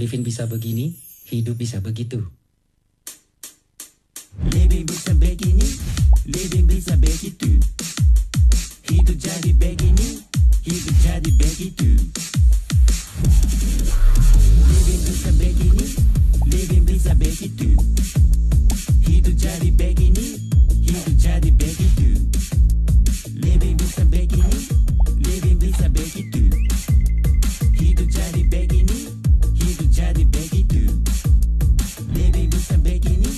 Living bisa begini, hidup bisa begitu. Living bisa begini, living bisa begitu. Hidup jadi begini, hidup jadi begitu. Living bisa begini, living bisa begitu. Hidup jadi begini, hidup jadi begitu. Living bisa begini, living bisa begitu. Hidup jadi begini, hidup jadi begitu. Living bisa begini,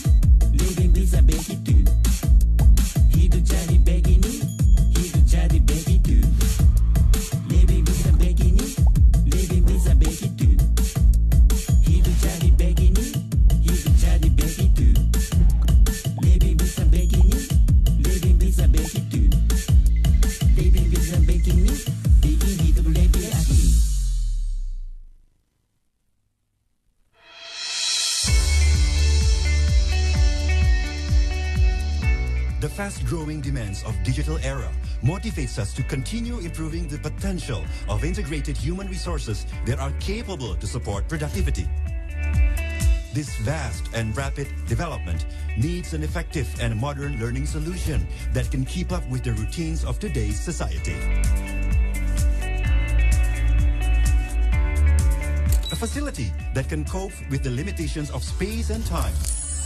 living bisa begitu. Hidup jadi begini, hidup jadi begitu. Living bisa begini, living bisa begitu. Hidup jadi begini, hidup jadi begitu. Living bisa begini, living bisa begitu. Living bisa begini, bikin hidup lebih asik. The fast-growing demands of digital era motivates us to continue improving the potential of integrated human resources that are capable to support productivity. This vast and rapid development needs an effective and modern learning solution that can keep up with the routines of today's society. A facility that can cope with the limitations of space and time.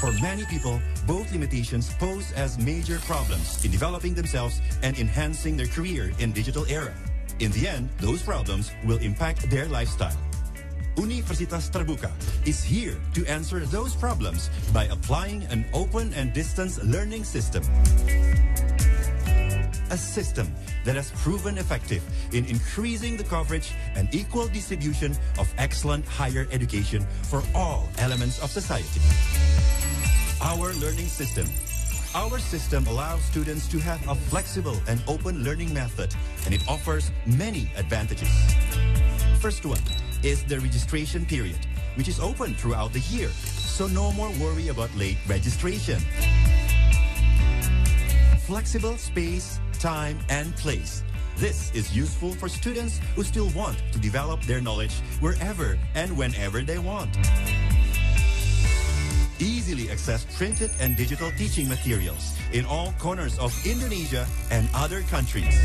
For many people, both limitations pose as major problems in developing themselves and enhancing their career in digital era. In the end, those problems will impact their lifestyle. Universitas Terbuka is here to answer those problems by applying an open and distance learning system. A system that has proven effective in increasing the coverage and equal distribution of excellent higher education for all elements of society. Our learning system. Our system allows students to have a flexible and open learning method, and it offers many advantages. First one is the registration period, which is open throughout the year, so no more worry about late registration. Flexible space, time, and place. This is useful for students who still want to develop their knowledge wherever and whenever they want. Easily access printed and digital teaching materials in all corners of Indonesia and other countries.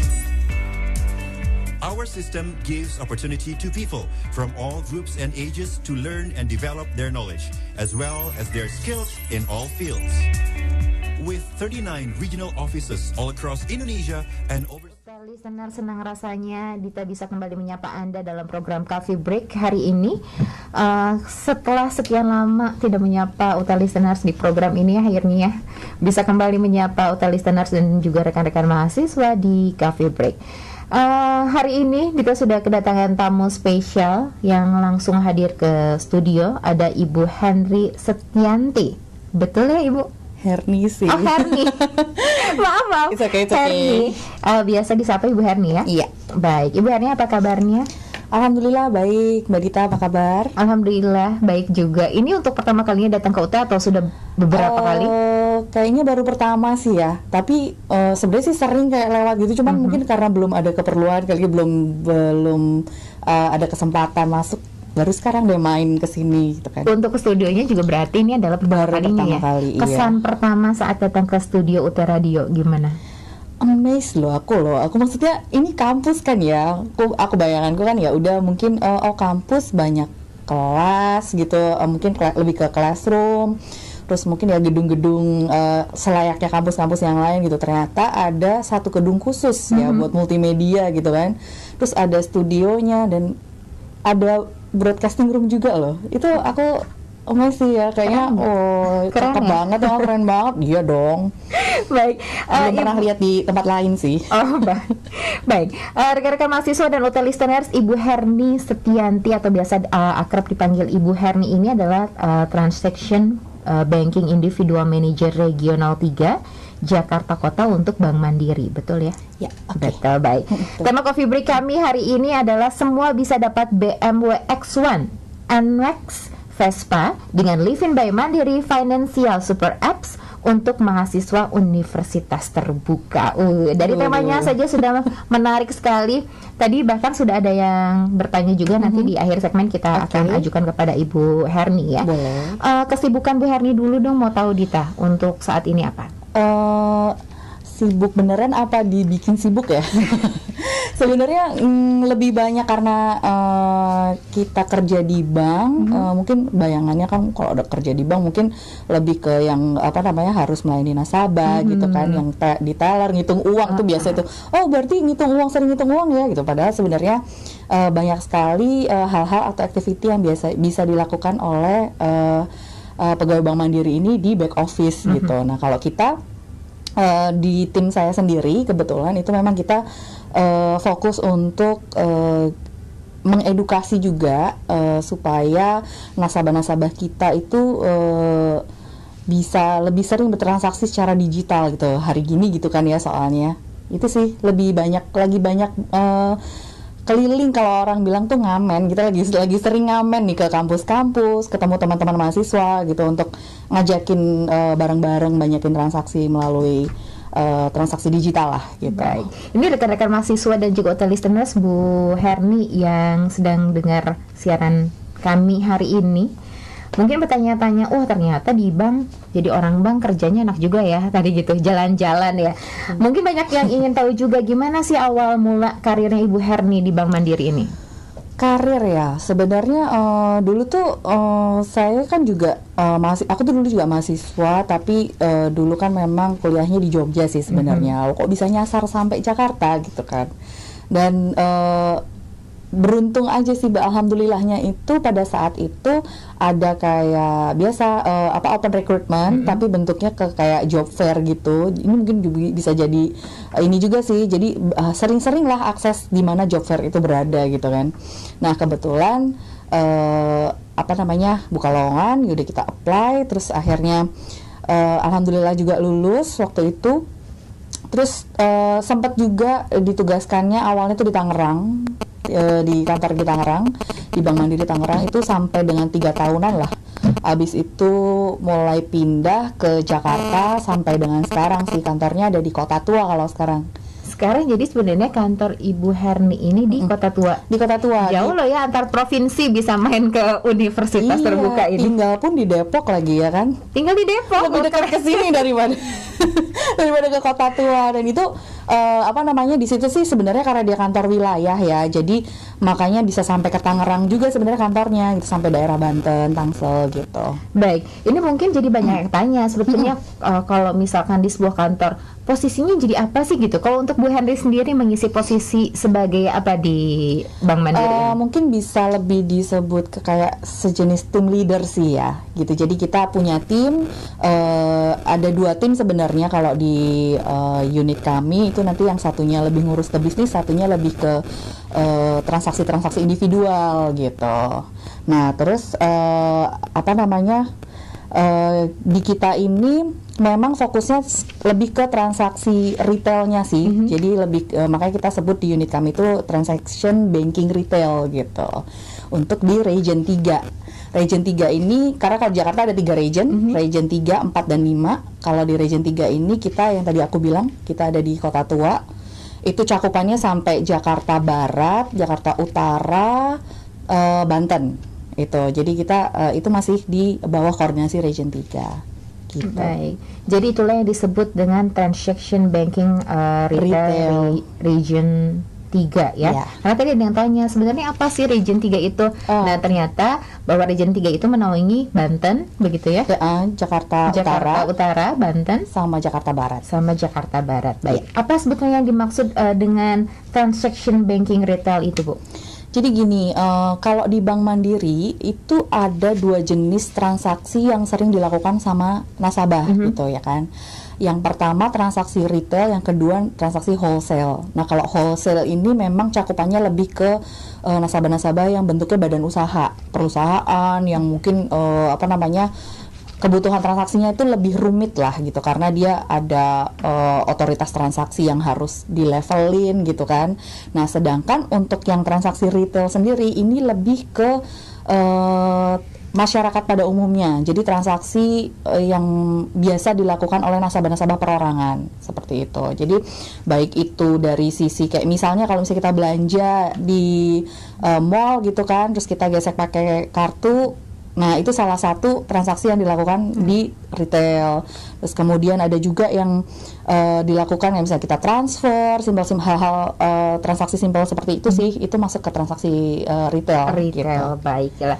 Our system gives opportunity to people from all groups and ages to learn and develop their knowledge, as well as their skills in all fields. With 39 regional offices all across Indonesia and over... Listener, senang rasanya Dita bisa kembali menyapa Anda dalam program Coffee Break hari ini. Setelah sekian lama tidak menyapa UTA Listeners di program ini, akhirnya bisa kembali menyapa UTA Listeners dan juga rekan-rekan mahasiswa di Coffee Break. Hari ini Dita sudah kedatangan tamu spesial yang langsung hadir ke studio. Ada Ibu Henry Setianti. Betul ya Ibu? Herni sih. Oh, Herni. Maaf. It's okay. Herni. Biasa disapa Ibu Herni ya? Iya. Baik. Ibu Herni, apa kabarnya? Alhamdulillah baik. Mbak Dita apa kabar? Alhamdulillah baik juga. Ini untuk pertama kalinya datang ke UTA atau sudah beberapa kali? Kayaknya baru pertama sih ya. Tapi sebenarnya sih sering kayak lewat gitu. Cuman mungkin karena belum ada keperluan, kali belum ada kesempatan masuk. Baru sekarang deh main ke sini gitu kan. Untuk ke studionya juga berarti ini adalah pertama kalinya ya. Kesan pertama saat datang ke studio UT Radio gimana? Amazed loh. Aku maksudnya ini kampus kan ya. Aku bayanganku kan ya udah mungkin kampus banyak kelas gitu, mungkin lebih ke classroom. Terus mungkin ya gedung-gedung selayaknya kampus-kampus yang lain gitu. Ternyata ada satu gedung khusus ya buat multimedia gitu kan. Terus ada studionya dan ada broadcasting room juga loh. Itu aku masih ya kayaknya keren ya? Banget dong, keren banget. Iya dong. Baik. Belum pernah lihat di tempat lain sih. Oh baik. Rekan-rekan mahasiswa dan UT Listeners, Ibu Herni Setianti atau biasa akrab dipanggil Ibu Herni ini adalah Transaction Banking Individual Manager Regional 3 Jakarta Kota untuk Bank Mandiri, betul ya? Ya, okay. Betul, baik. Tema Coffee Break kami hari ini adalah semua bisa dapat BMW X1, NMAX, Vespa dengan Livin by Mandiri Financial Super Apps untuk mahasiswa universitas terbuka. Dari temanya saja sudah menarik sekali. Tadi bahkan sudah ada yang bertanya juga, nanti di akhir segmen kita akan ajukan kepada Ibu Herni ya. Boleh. Kesibukan Bu Herni dulu dong, mau tahu Dita untuk saat ini apa? Sibuk beneran apa dibikin sibuk ya? Sebenarnya lebih banyak karena kita kerja di bank, mungkin bayangannya kan kalau udah kerja di bank mungkin lebih ke yang apa namanya harus melayani nasabah gitu kan, yang di teller ngitung uang tuh biasa itu. Oh berarti ngitung uang, sering ngitung uang ya gitu. Padahal sebenarnya banyak sekali hal-hal atau activity yang bisa dilakukan oleh pegawai Bank Mandiri ini di back office gitu. Nah kalau kita di tim saya sendiri kebetulan itu memang kita fokus untuk mengedukasi juga supaya nasabah-nasabah kita itu bisa lebih sering bertransaksi secara digital gitu hari gini gitu kan ya, soalnya itu sih lagi banyak keliling, kalau orang bilang tuh ngamen, kita lagi sering ngamen nih ke kampus-kampus, ketemu teman-teman mahasiswa gitu untuk ngajakin bareng-bareng banyakin transaksi melalui transaksi digital lah gitu. Baik. Ini rekan-rekan mahasiswa dan juga hotel listeners, Bu Herni yang sedang dengar siaran kami hari ini, mungkin bertanya-tanya, oh ternyata di bank, jadi orang bank kerjanya enak juga ya, tadi gitu, jalan-jalan ya. Mungkin banyak yang ingin tahu juga gimana sih awal mula karirnya Ibu Herni di Bank Mandiri ini? Karir ya, sebenarnya dulu tuh saya kan juga aku tuh dulu juga mahasiswa, tapi dulu kan memang kuliahnya di Jogja sih sebenarnya. Kok bisa nyasar sampai Jakarta gitu kan. Dan beruntung aja sih, alhamdulillahnya itu pada saat itu ada kayak biasa open recruitment, tapi bentuknya ke kayak job fair gitu. Ini mungkin bisa jadi ini juga sih, jadi sering-sering lah akses di mana job fair itu berada gitu kan. Nah kebetulan buka lowongan, yaudah kita apply, terus akhirnya alhamdulillah juga lulus waktu itu. Terus sempat juga ditugaskannya awalnya tuh di Tangerang, di kantor di Tangerang, di Bank Mandiri Tangerang itu sampai dengan 3 tahunan lah. Habis itu mulai pindah ke Jakarta sampai dengan sekarang sih, kantornya ada di Kota Tua kalau sekarang. Sekarang jadi sebenarnya kantor Ibu Herni ini di Kota Tua. Di Kota Tua. Jauh loh ya, antar provinsi bisa main ke universitas terbuka ini. Tinggal pun di Depok lagi ya kan. Tinggal di Depok. Lebih dekat ke sini daripada ke Kota Tua. Dan itu di situ sih sebenarnya karena dia kantor wilayah ya. Jadi makanya bisa sampai ke Tangerang juga sebenarnya kantornya gitu, sampai daerah Banten, Tangsel gitu. Baik, ini mungkin jadi banyak yang tanya sebetulnya kalau misalkan di sebuah kantor posisinya jadi apa sih gitu. Kalau untuk Bu Herni sendiri mengisi posisi sebagai apa di Bank Mandiri? Mungkin bisa lebih disebut ke kayak sejenis tim leader sih ya gitu. Jadi kita punya tim, ada 2 tim sebenarnya kalau di unit kami itu, nanti yang satunya lebih ngurus ke bisnis, satunya lebih ke transaksi-transaksi individual gitu. Nah terus di kita ini memang fokusnya lebih ke transaksi retailnya sih. Jadi lebih makanya kita sebut di unit kami itu transaction banking retail gitu. Untuk di region 3. Region 3 ini karena kalau Jakarta ada 3 region, region 3, 4 dan 5. Kalau di region 3 ini kita yang tadi aku bilang, kita ada di Kota Tua. Itu cakupannya sampai Jakarta Barat, Jakarta Utara, Banten. Itu. Jadi kita itu masih di bawah koordinasi region 3. Gitu. Baik. Jadi itulah yang disebut dengan transaction banking retail region 3 ya. Karena tadi ada yang tanya sebenarnya apa sih region 3 itu? Nah, ternyata bahwa region 3 itu menaungi Banten, begitu ya? Jakarta Utara, Banten sama Jakarta Barat. Baik. Apa sebetulnya yang dimaksud dengan transaction banking retail itu, Bu? Jadi gini, kalau di Bank Mandiri itu ada 2 jenis transaksi yang sering dilakukan sama nasabah gitu ya kan. Yang pertama transaksi retail, yang kedua transaksi wholesale. Nah kalau wholesale ini memang cakupannya lebih ke nasabah-nasabah yang bentuknya badan usaha, perusahaan yang mungkin kebutuhan transaksinya itu lebih rumit lah gitu, karena dia ada otoritas transaksi yang harus dilevelin gitu kan. Nah sedangkan untuk yang transaksi retail sendiri ini lebih ke masyarakat pada umumnya. Jadi transaksi yang biasa dilakukan oleh nasabah-nasabah perorangan seperti itu. Jadi baik itu dari sisi kayak misalnya kalau misalnya kita belanja di mall gitu kan, terus kita gesek pakai kartu. Nah, itu salah satu transaksi yang dilakukan di retail. Terus kemudian ada juga yang dilakukan yang misalnya kita transfer, hal-hal transaksi simpel seperti itu sih, itu masuk ke transaksi retail. Retail, gitu. baiklah.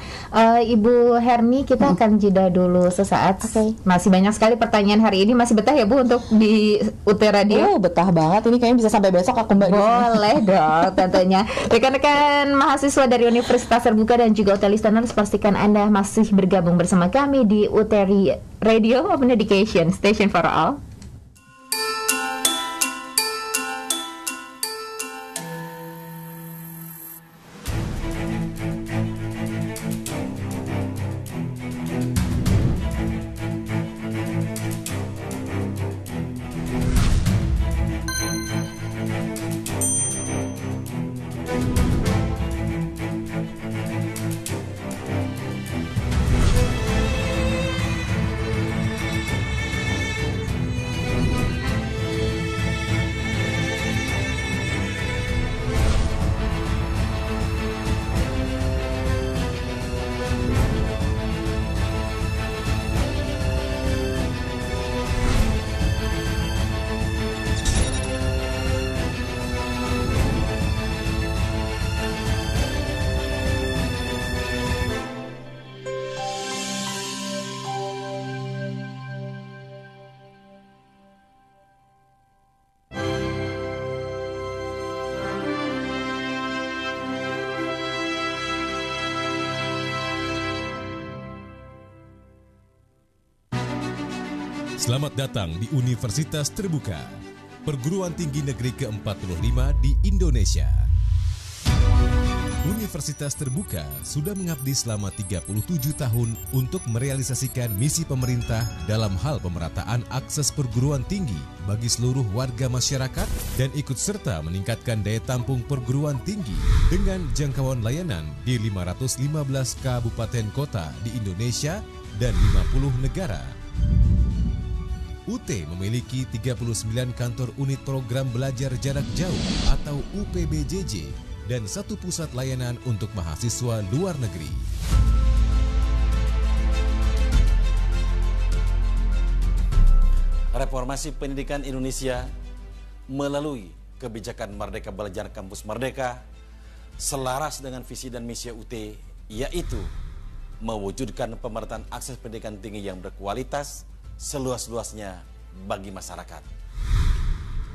Ibu Herni, kita akan jeda dulu sesaat. Masih banyak sekali pertanyaan hari ini. Masih betah ya Bu untuk di UT Radio? Oh, betah banget. Ini kayaknya bisa sampai besok aku Mbak. Boleh dong tentunya. Rekan-rekan mahasiswa dari Universitas Terbuka dan juga UT Listeners, pastikan Anda masih bergabung bersama kami di UT Radio Open Education, Station for All. Selamat datang di Universitas Terbuka, perguruan tinggi negeri ke-45 di Indonesia. Universitas Terbuka sudah mengabdi selama 37 tahun untuk merealisasikan misi pemerintah dalam hal pemerataan akses perguruan tinggi bagi seluruh warga masyarakat dan ikut serta meningkatkan daya tampung perguruan tinggi dengan jangkauan layanan di 515 kabupaten kota di Indonesia dan 50 negara. UT memiliki 39 kantor unit program belajar jarak jauh atau UPBJJ dan 1 pusat layanan untuk mahasiswa luar negeri. Reformasi pendidikan Indonesia melalui kebijakan Merdeka Belajar Kampus Merdeka selaras dengan visi dan misi UT, yaitu mewujudkan pemerataan akses pendidikan tinggi yang berkualitas seluas-luasnya bagi masyarakat.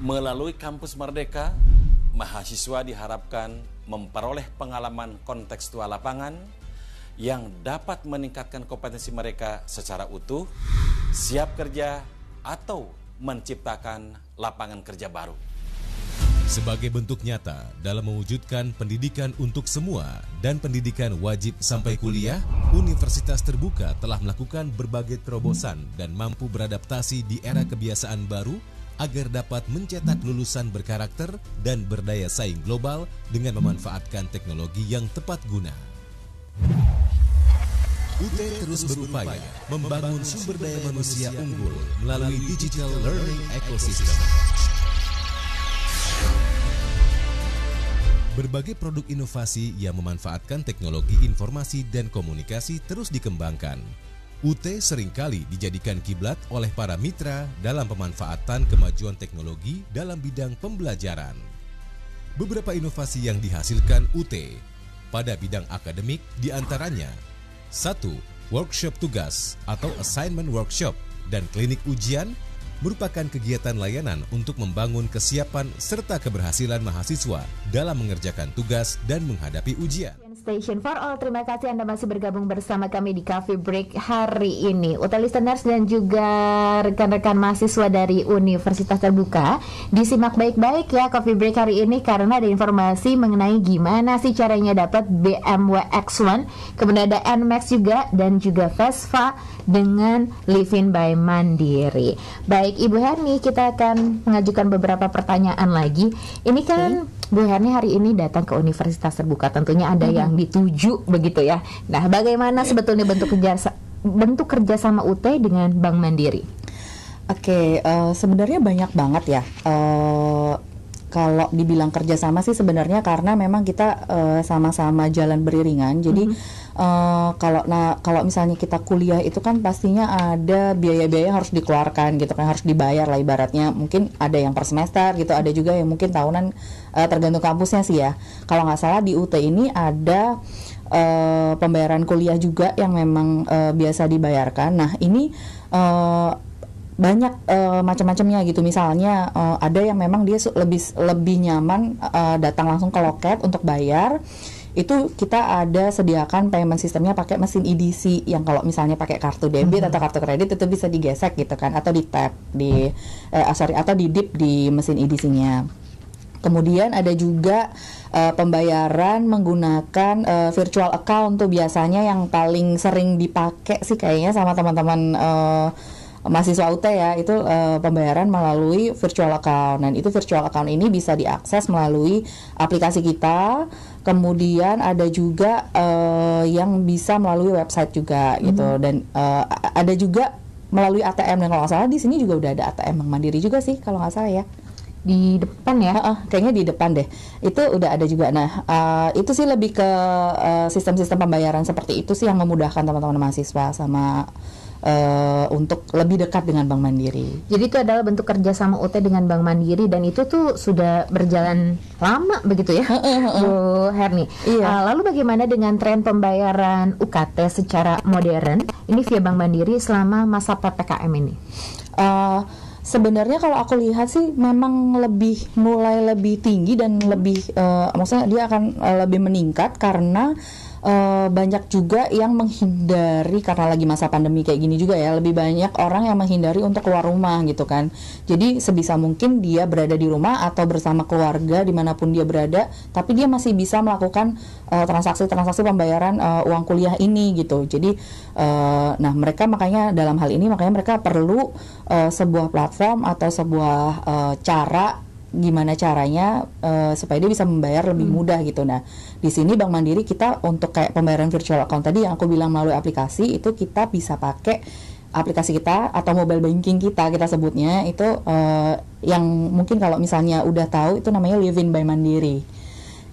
Melalui Kampus Merdeka, mahasiswa diharapkan memperoleh pengalaman kontekstual lapangan yang dapat meningkatkan kompetensi mereka secara utuh, siap kerja, atau menciptakan lapangan kerja baru. Sebagai bentuk nyata dalam mewujudkan pendidikan untuk semua dan pendidikan wajib sampai kuliah, Universitas Terbuka telah melakukan berbagai terobosan dan mampu beradaptasi di era kebiasaan baru agar dapat mencetak lulusan berkarakter dan berdaya saing global dengan memanfaatkan teknologi yang tepat guna. UT terus berupaya membangun sumber daya manusia unggul melalui digital learning ecosystem. Berbagai produk inovasi yang memanfaatkan teknologi informasi dan komunikasi terus dikembangkan. UT seringkali dijadikan kiblat oleh para mitra dalam pemanfaatan kemajuan teknologi dalam bidang pembelajaran. Beberapa inovasi yang dihasilkan UT pada bidang akademik diantaranya 1. Workshop tugas atau assignment workshop dan klinik ujian merupakan kegiatan layanan untuk membangun kesiapan serta keberhasilan mahasiswa dalam mengerjakan tugas dan menghadapi ujian. Station for All, terima kasih Anda masih bergabung bersama kami di Coffee Break hari ini. UT Listeners dan juga rekan-rekan mahasiswa dari Universitas Terbuka, disimak baik-baik ya Coffee Break hari ini karena ada informasi mengenai gimana sih caranya dapat BMW X1, kemudian ada NMAX juga dan juga Vespa dengan Livin by Mandiri. Baik Ibu Herni, kita akan mengajukan beberapa pertanyaan lagi. Ini kan Bu Herni hari ini datang ke Universitas Terbuka, tentunya ada yang yang dituju begitu ya. Nah, bagaimana sebetulnya bentuk kerjasama UT dengan Bank Mandiri? Oke, sebenarnya banyak banget ya. Kalau dibilang kerjasama sih sebenarnya karena memang kita sama-sama jalan beriringan. Jadi kalau misalnya kita kuliah itu kan pastinya ada biaya-biaya yang harus dikeluarkan gitu kan, harus dibayar lah ibaratnya. Mungkin ada yang per semester gitu, ada juga yang mungkin tahunan, tergantung kampusnya sih ya. Kalau nggak salah di UT ini ada pembayaran kuliah juga yang memang biasa dibayarkan. Nah ini banyak macam-macamnya gitu. Misalnya ada yang memang dia lebih nyaman datang langsung ke loket untuk bayar. Itu kita ada sediakan payment sistemnya pakai mesin EDC yang kalau misalnya pakai kartu debit atau kartu kredit itu bisa digesek gitu kan, atau di tap atau di dip di mesin EDC-nya. Kemudian ada juga pembayaran menggunakan virtual account tuh biasanya yang paling sering dipakai sih kayaknya sama teman-teman mahasiswa UT ya, itu pembayaran melalui virtual account. Dan itu virtual account ini bisa diakses melalui aplikasi kita. Kemudian ada juga yang bisa melalui website juga gitu. Dan ada juga melalui ATM, dan kalau nggak salah di sini juga udah ada ATM Bank Mandiri juga sih kalau nggak salah ya. Di depan ya? Kayaknya di depan deh. Itu udah ada juga. Nah, itu sih lebih ke sistem-sistem pembayaran seperti itu sih yang memudahkan teman-teman mahasiswa sama untuk lebih dekat dengan Bank Mandiri. Jadi itu adalah bentuk kerjasama UT dengan Bank Mandiri, dan itu tuh sudah berjalan lama begitu ya, Bu Herni. Iya. Lalu bagaimana dengan tren pembayaran UKT secara modern ini via Bank Mandiri selama masa PPKM ini? Sebenarnya kalau aku lihat sih memang mulai lebih tinggi dan lebih maksudnya dia akan lebih meningkat karena banyak juga yang menghindari, karena lagi masa pandemi kayak gini juga ya, lebih banyak orang yang menghindari untuk keluar rumah gitu kan. Jadi sebisa mungkin dia berada di rumah atau bersama keluarga dimanapun dia berada, tapi dia masih bisa melakukan transaksi-transaksi pembayaran uang kuliah ini gitu. Jadi nah mereka dalam hal ini mereka perlu sebuah platform atau sebuah cara gimana caranya supaya dia bisa membayar lebih mudah gitu. Nah, di sini Bank Mandiri kita untuk kayak pembayaran virtual account tadi yang aku bilang melalui aplikasi, itu kita bisa pakai aplikasi kita atau mobile banking kita sebutnya itu yang mungkin kalau misalnya udah tahu itu namanya Livin by Mandiri.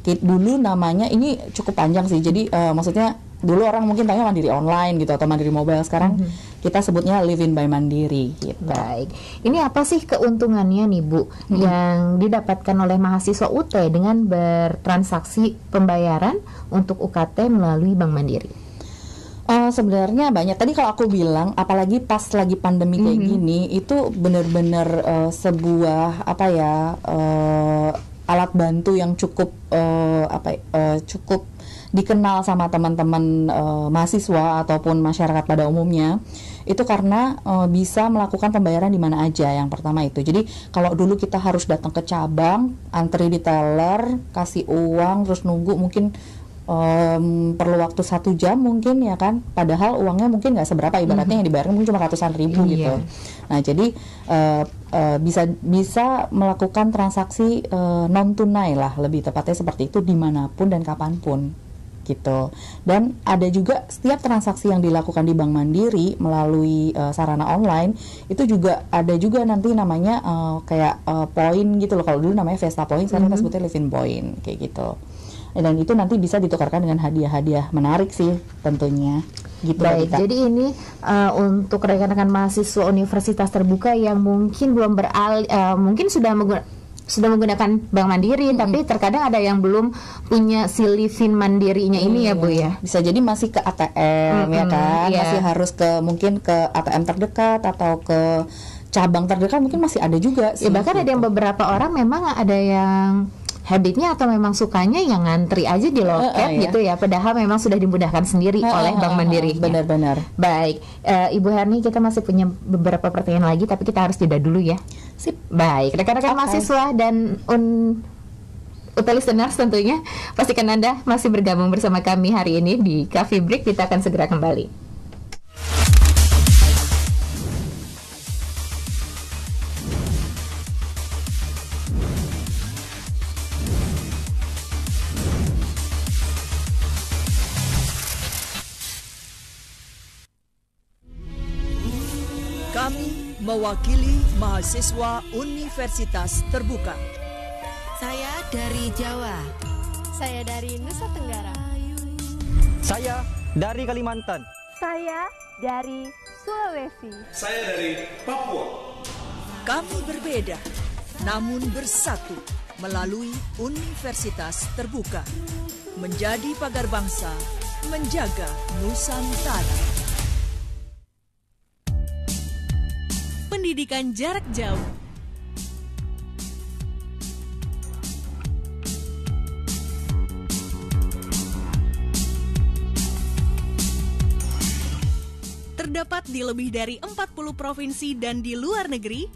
Dulu namanya ini cukup panjang sih. Jadi maksudnya dulu orang mungkin tanya Mandiri online gitu atau Mandiri mobile, sekarang kita sebutnya Livin by Mandiri gitu. Baik, ini apa sih keuntungannya nih Bu yang didapatkan oleh mahasiswa UT dengan bertransaksi pembayaran untuk UKT melalui Bank Mandiri? Sebenarnya banyak. Tadi kalau aku bilang, apalagi pas lagi pandemi kayak gini, itu benar-benar sebuah alat bantu yang cukup cukup dikenal sama teman-teman mahasiswa ataupun masyarakat pada umumnya. Itu karena bisa melakukan pembayaran di mana aja. Yang pertama itu. Jadi kalau dulu kita harus datang ke cabang, antri di teller, kasih uang, terus nunggu mungkin perlu waktu 1 jam mungkin ya kan. Padahal uangnya mungkin nggak seberapa, ibaratnya yang dibayarkan mungkin cuma ratusan ribu gitu. Nah jadi bisa melakukan transaksi non tunai lah, lebih tepatnya seperti itu, dimanapun dan kapanpun gitu. Dan ada juga setiap transaksi yang dilakukan di Bank Mandiri melalui sarana online itu juga ada juga nanti namanya kayak poin gitu loh. Kalau dulu namanya Vesta Point, sekarang kita sebutnya Livin Point kayak gitu. Dan itu nanti bisa ditukarkan dengan hadiah-hadiah menarik sih tentunya gitu. Baik, jadi ini untuk rekan-rekan mahasiswa universitas terbuka yang mungkin belum mungkin sudah menggunakan Bank Mandiri, tapi terkadang ada yang belum punya si Livin Mandirinya ini ya Bu ya. Bisa jadi masih ke ATM ya kan, masih harus mungkin ke ATM terdekat atau ke cabang terdekat, mungkin masih ada juga sih. Ya, bahkan ada yang beberapa orang memang ada yang habitnya atau memang sukanya yang ngantri aja di loket gitu ya, padahal memang sudah dimudahkan sendiri oleh Bank Mandiri. Benar-benar. Baik, Ibu Herni, kita masih punya beberapa pertanyaan lagi, tapi kita harus jeda dulu ya. Sip. Baik, rekan-rekan mahasiswa dan UT listeners tentunya, pastikan Anda masih bergabung bersama kami hari ini di Coffee Break. Kita akan segera kembali. mewakili mahasiswa Universitas Terbuka. Saya dari Jawa. Saya dari Nusa Tenggara. Saya dari Kalimantan. Saya dari Sulawesi. Saya dari Papua. Kami berbeda, namun bersatu melalui Universitas Terbuka. Menjadi pagar bangsa, menjaga Nusantara. Pendidikan jarak jauh. Terdapat di lebih dari 40 provinsi dan di luar negeri.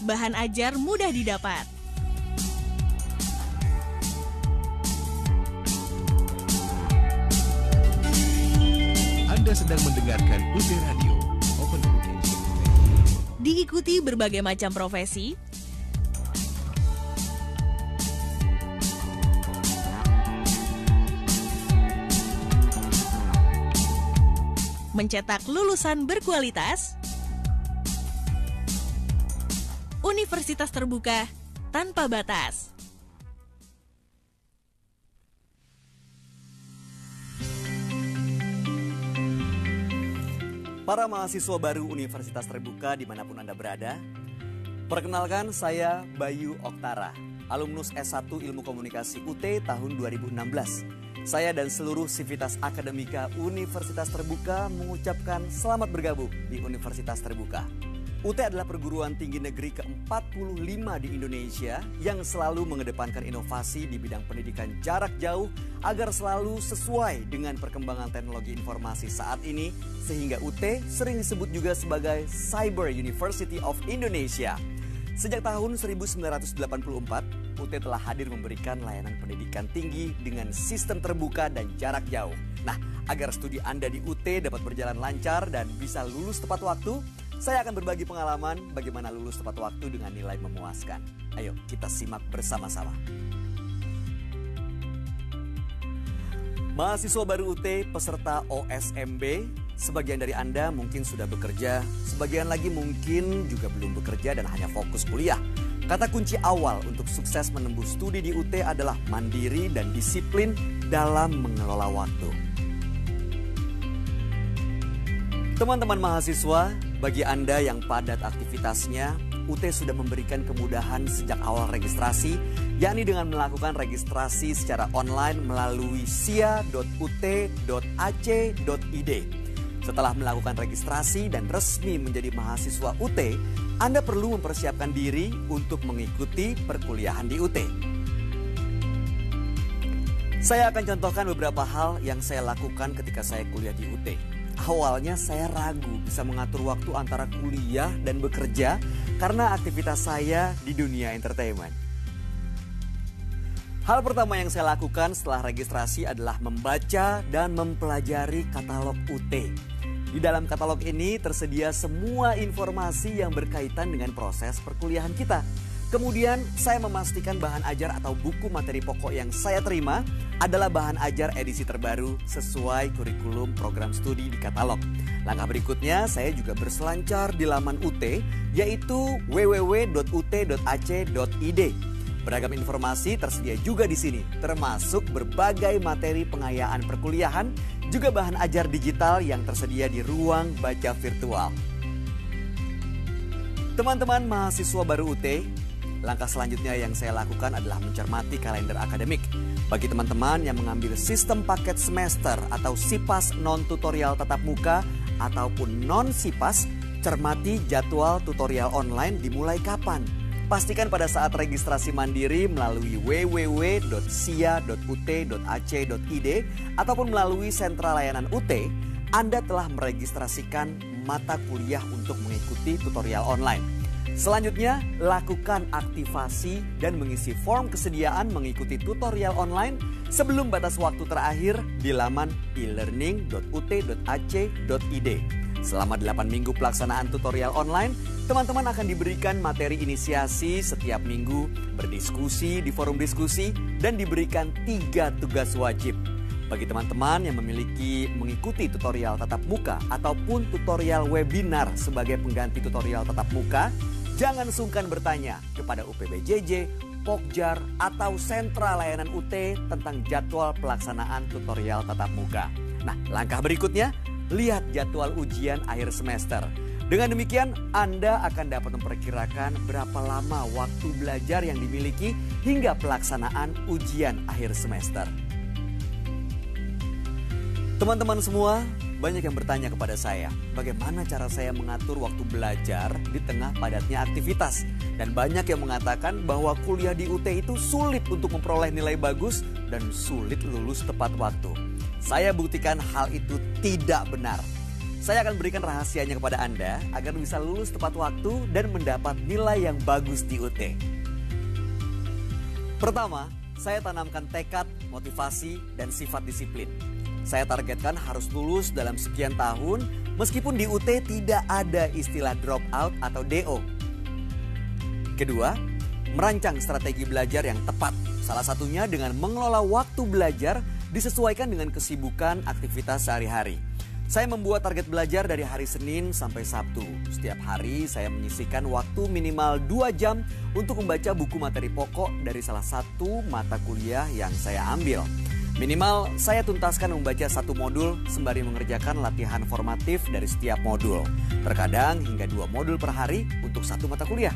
Bahan ajar mudah didapat. Anda sedang mendengarkan UT Radio, Open Education. Diikuti berbagai macam profesi, mencetak lulusan berkualitas. Universitas Terbuka tanpa batas. Para mahasiswa baru Universitas Terbuka dimanapun Anda berada, perkenalkan saya Bayu Oktara, alumnus S1 Ilmu Komunikasi UT tahun 2016. Saya dan seluruh sivitas akademika Universitas Terbuka mengucapkan selamat bergabung di Universitas Terbuka. UT adalah perguruan tinggi negeri ke-45 di Indonesia yang selalu mengedepankan inovasi di bidang pendidikan jarak jauh agar selalu sesuai dengan perkembangan teknologi informasi saat ini, sehingga UT sering disebut juga sebagai Cyber University of Indonesia. Sejak tahun 1984, UT telah hadir memberikan layanan pendidikan tinggi dengan sistem terbuka dan jarak jauh. Nah, agar studi Anda di UT dapat berjalan lancar dan bisa lulus tepat waktu, saya akan berbagi pengalaman bagaimana lulus tepat waktu dengan nilai memuaskan. Ayo kita simak bersama-sama. Mahasiswa baru UT peserta OSMB, sebagian dari Anda mungkin sudah bekerja, sebagian lagi mungkin juga belum bekerja dan hanya fokus kuliah. Kata kunci awal untuk sukses menembus studi di UT adalah mandiri dan disiplin dalam mengelola waktu. Teman-teman mahasiswa, bagi Anda yang padat aktivitasnya, UT sudah memberikan kemudahan sejak awal registrasi, yakni dengan melakukan registrasi secara online melalui sia.ut.ac.id. Setelah melakukan registrasi dan resmi menjadi mahasiswa UT, Anda perlu mempersiapkan diri untuk mengikuti perkuliahan di UT. Saya akan contohkan beberapa hal yang saya lakukan ketika saya kuliah di UT. Awalnya saya ragu bisa mengatur waktu antara kuliah dan bekerja karena aktivitas saya di dunia entertainment. Hal pertama yang saya lakukan setelah registrasi adalah membaca dan mempelajari katalog UT. Di dalam katalog ini tersedia semua informasi yang berkaitan dengan proses perkuliahan kita. Kemudian saya memastikan bahan ajar atau buku materi pokok yang saya terima adalah bahan ajar edisi terbaru sesuai kurikulum program studi di katalog. Langkah berikutnya saya juga berselancar di laman UT, yaitu www.ut.ac.id. Beragam informasi tersedia juga di sini, termasuk berbagai materi pengayaan perkuliahan, juga bahan ajar digital yang tersedia di ruang baca virtual. Teman-teman mahasiswa baru UT, langkah selanjutnya yang saya lakukan adalah mencermati kalender akademik. Bagi teman-teman yang mengambil sistem paket semester atau SIPAS non-tutorial tatap muka ataupun non-SIPAS, cermati jadwal tutorial online dimulai kapan. Pastikan pada saat registrasi mandiri melalui www.sia.ut.ac.id ataupun melalui sentra layanan UT, Anda telah meregistrasikan mata kuliah untuk mengikuti tutorial online. Selanjutnya, lakukan aktivasi dan mengisi form kesediaan mengikuti tutorial online sebelum batas waktu terakhir di laman e-learning.ut.ac.id. Selama 8 minggu pelaksanaan tutorial online, teman-teman akan diberikan materi inisiasi setiap minggu, berdiskusi di forum diskusi, dan diberikan 3 tugas wajib. Bagi teman-teman yang mengikuti tutorial tatap muka ataupun tutorial webinar sebagai pengganti tutorial tatap muka, jangan sungkan bertanya kepada UPBJJ, Pokjar, atau Sentra Layanan UT tentang jadwal pelaksanaan tutorial tatap muka. Nah, langkah berikutnya, lihat jadwal ujian akhir semester. Dengan demikian, Anda akan dapat memperkirakan berapa lama waktu belajar yang dimiliki hingga pelaksanaan ujian akhir semester. Teman-teman semua, banyak yang bertanya kepada saya, bagaimana cara saya mengatur waktu belajar di tengah padatnya aktivitas. Dan banyak yang mengatakan bahwa kuliah di UT itu sulit untuk memperoleh nilai bagus dan sulit lulus tepat waktu. Saya buktikan hal itu tidak benar. Saya akan berikan rahasianya kepada Anda agar bisa lulus tepat waktu dan mendapat nilai yang bagus di UT. Pertama, saya tanamkan tekad, motivasi, dan sifat disiplin. Saya targetkan harus lulus dalam sekian tahun, meskipun di UT tidak ada istilah drop out atau DO. Kedua, merancang strategi belajar yang tepat. Salah satunya dengan mengelola waktu belajar disesuaikan dengan kesibukan aktivitas sehari-hari. Saya membuat target belajar dari hari Senin sampai Sabtu. Setiap hari saya menyisihkan waktu minimal 2 jam untuk membaca buku materi pokok dari salah satu mata kuliah yang saya ambil. Minimal saya tuntaskan membaca 1 modul sembari mengerjakan latihan formatif dari setiap modul. Terkadang hingga 2 modul per hari untuk 1 mata kuliah.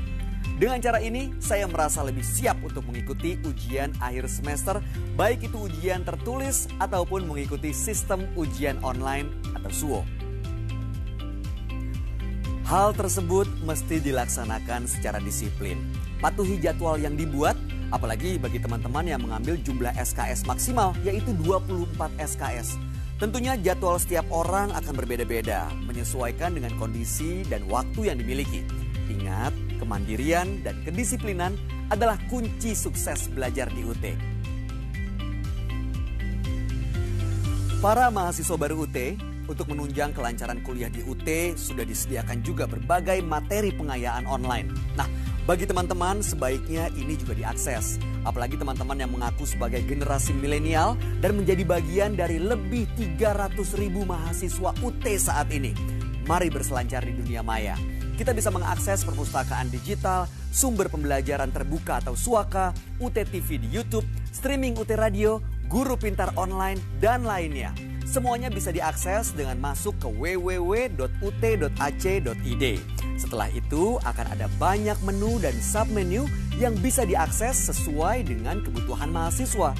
Dengan cara ini, saya merasa lebih siap untuk mengikuti ujian akhir semester, baik itu ujian tertulis ataupun mengikuti sistem ujian online atau SUO. Hal tersebut mesti dilaksanakan secara disiplin. Patuhi jadwal yang dibuat, apalagi bagi teman-teman yang mengambil jumlah SKS maksimal, yaitu 24 SKS. Tentunya jadwal setiap orang akan berbeda-beda, menyesuaikan dengan kondisi dan waktu yang dimiliki. Ingat, kemandirian dan kedisiplinan adalah kunci sukses belajar di UT. Para mahasiswa baru UT, untuk menunjang kelancaran kuliah di UT sudah disediakan juga berbagai materi pengayaan online. Nah, bagi teman-teman sebaiknya ini juga diakses. Apalagi teman-teman yang mengaku sebagai generasi milenial dan menjadi bagian dari lebih 300.000 mahasiswa UT saat ini. Mari berselancar di dunia maya. Kita bisa mengakses perpustakaan digital, sumber pembelajaran terbuka atau SUAKA, UT TV di YouTube, streaming UT Radio, guru pintar online, dan lainnya. Semuanya bisa diakses dengan masuk ke www.ut.ac.id. Setelah itu akan ada banyak menu dan submenu yang bisa diakses sesuai dengan kebutuhan mahasiswa.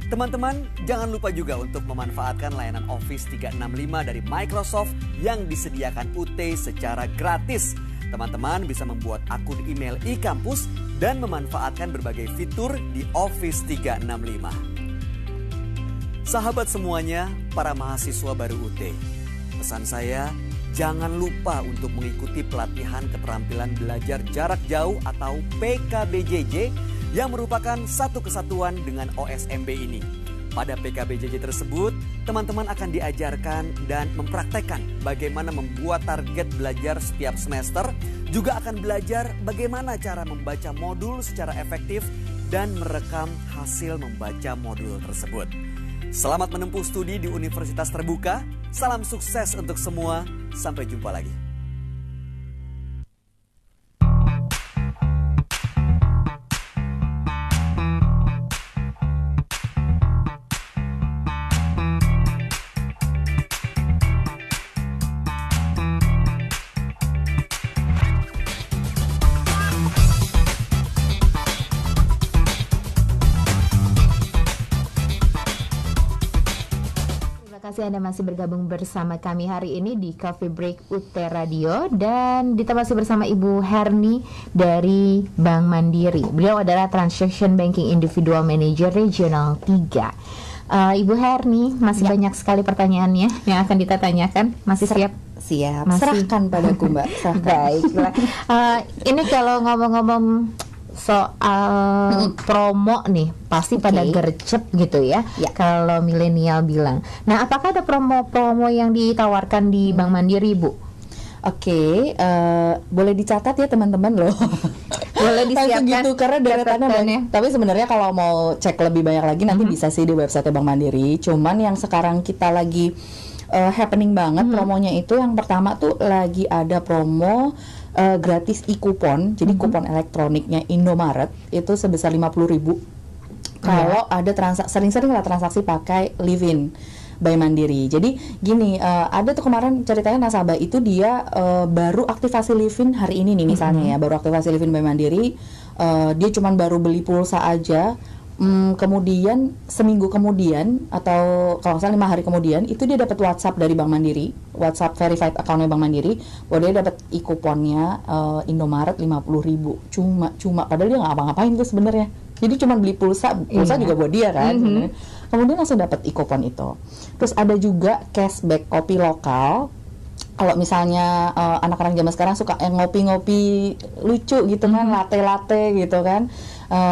Teman-teman, jangan lupa juga untuk memanfaatkan layanan Office 365 dari Microsoft yang disediakan UT secara gratis. Teman-teman bisa membuat akun email e-kampus dan memanfaatkan berbagai fitur di Office 365. Sahabat semuanya, para mahasiswa baru UT, pesan saya, jangan lupa untuk mengikuti pelatihan keterampilan belajar jarak jauh atau PKBJJ yang merupakan satu kesatuan dengan OSMB ini. Pada PKBJJ tersebut, teman-teman akan diajarkan dan mempraktekkan bagaimana membuat target belajar setiap semester, juga akan belajar bagaimana cara membaca modul secara efektif dan merekam hasil membaca modul tersebut. Selamat menempuh studi di Universitas Terbuka, salam sukses untuk semua, sampai jumpa lagi. Terima kasih Anda masih bergabung bersama kami hari ini di Coffee Break UT Radio, dan masih bersama Ibu Herni dari Bank Mandiri. Beliau adalah Transaction Banking Individual Manager Regional 3. Ibu Herni, masih banyak sekali pertanyaannya yang akan kita tanyakan. Masih siap? Siap. Masih. Serahkan padaku, Mbak. Baiklah. Ini kalau ngomong-ngomong soal promo nih, pasti pada gercep gitu ya, kalau milenial bilang. Nah, apakah ada promo-promo yang ditawarkan di Bank Mandiri, Bu? Oke, boleh dicatat ya teman-teman loh. Boleh langsung disiapkan gitu karena deretannya banyak. Tapi sebenarnya kalau mau cek lebih banyak lagi nanti bisa sih di website Bank Mandiri. Cuman yang sekarang kita lagi happening banget promonya itu yang pertama tuh lagi ada promo gratis e-kupon. Jadi kupon elektroniknya Indomaret itu sebesar 50.000 kalau ada sering-sering lah transaksi pakai Livin by Mandiri. Jadi gini, ada tuh kemarin ceritanya nasabah itu dia baru aktivasi Livin hari ini nih misalnya ya, baru aktivasi Livin by Mandiri, dia cuman baru beli pulsa aja. Kemudian seminggu kemudian atau kalau misalnya 5 hari kemudian itu dia dapat WhatsApp dari Bank Mandiri, WhatsApp verified accountnya Bank Mandiri, bahwa dia dapat e-kuponnya Indomaret 50.000 cuma padahal dia nggak ngapa-ngapain tuh sebenarnya. Jadi cuma beli pulsa juga buat dia kan. Kemudian langsung dapat e-kupon itu. Terus ada juga cashback kopi lokal. Kalau misalnya anak-anak zaman sekarang suka yang ngopi-ngopi lucu gitu kan, latte-latte gitu kan,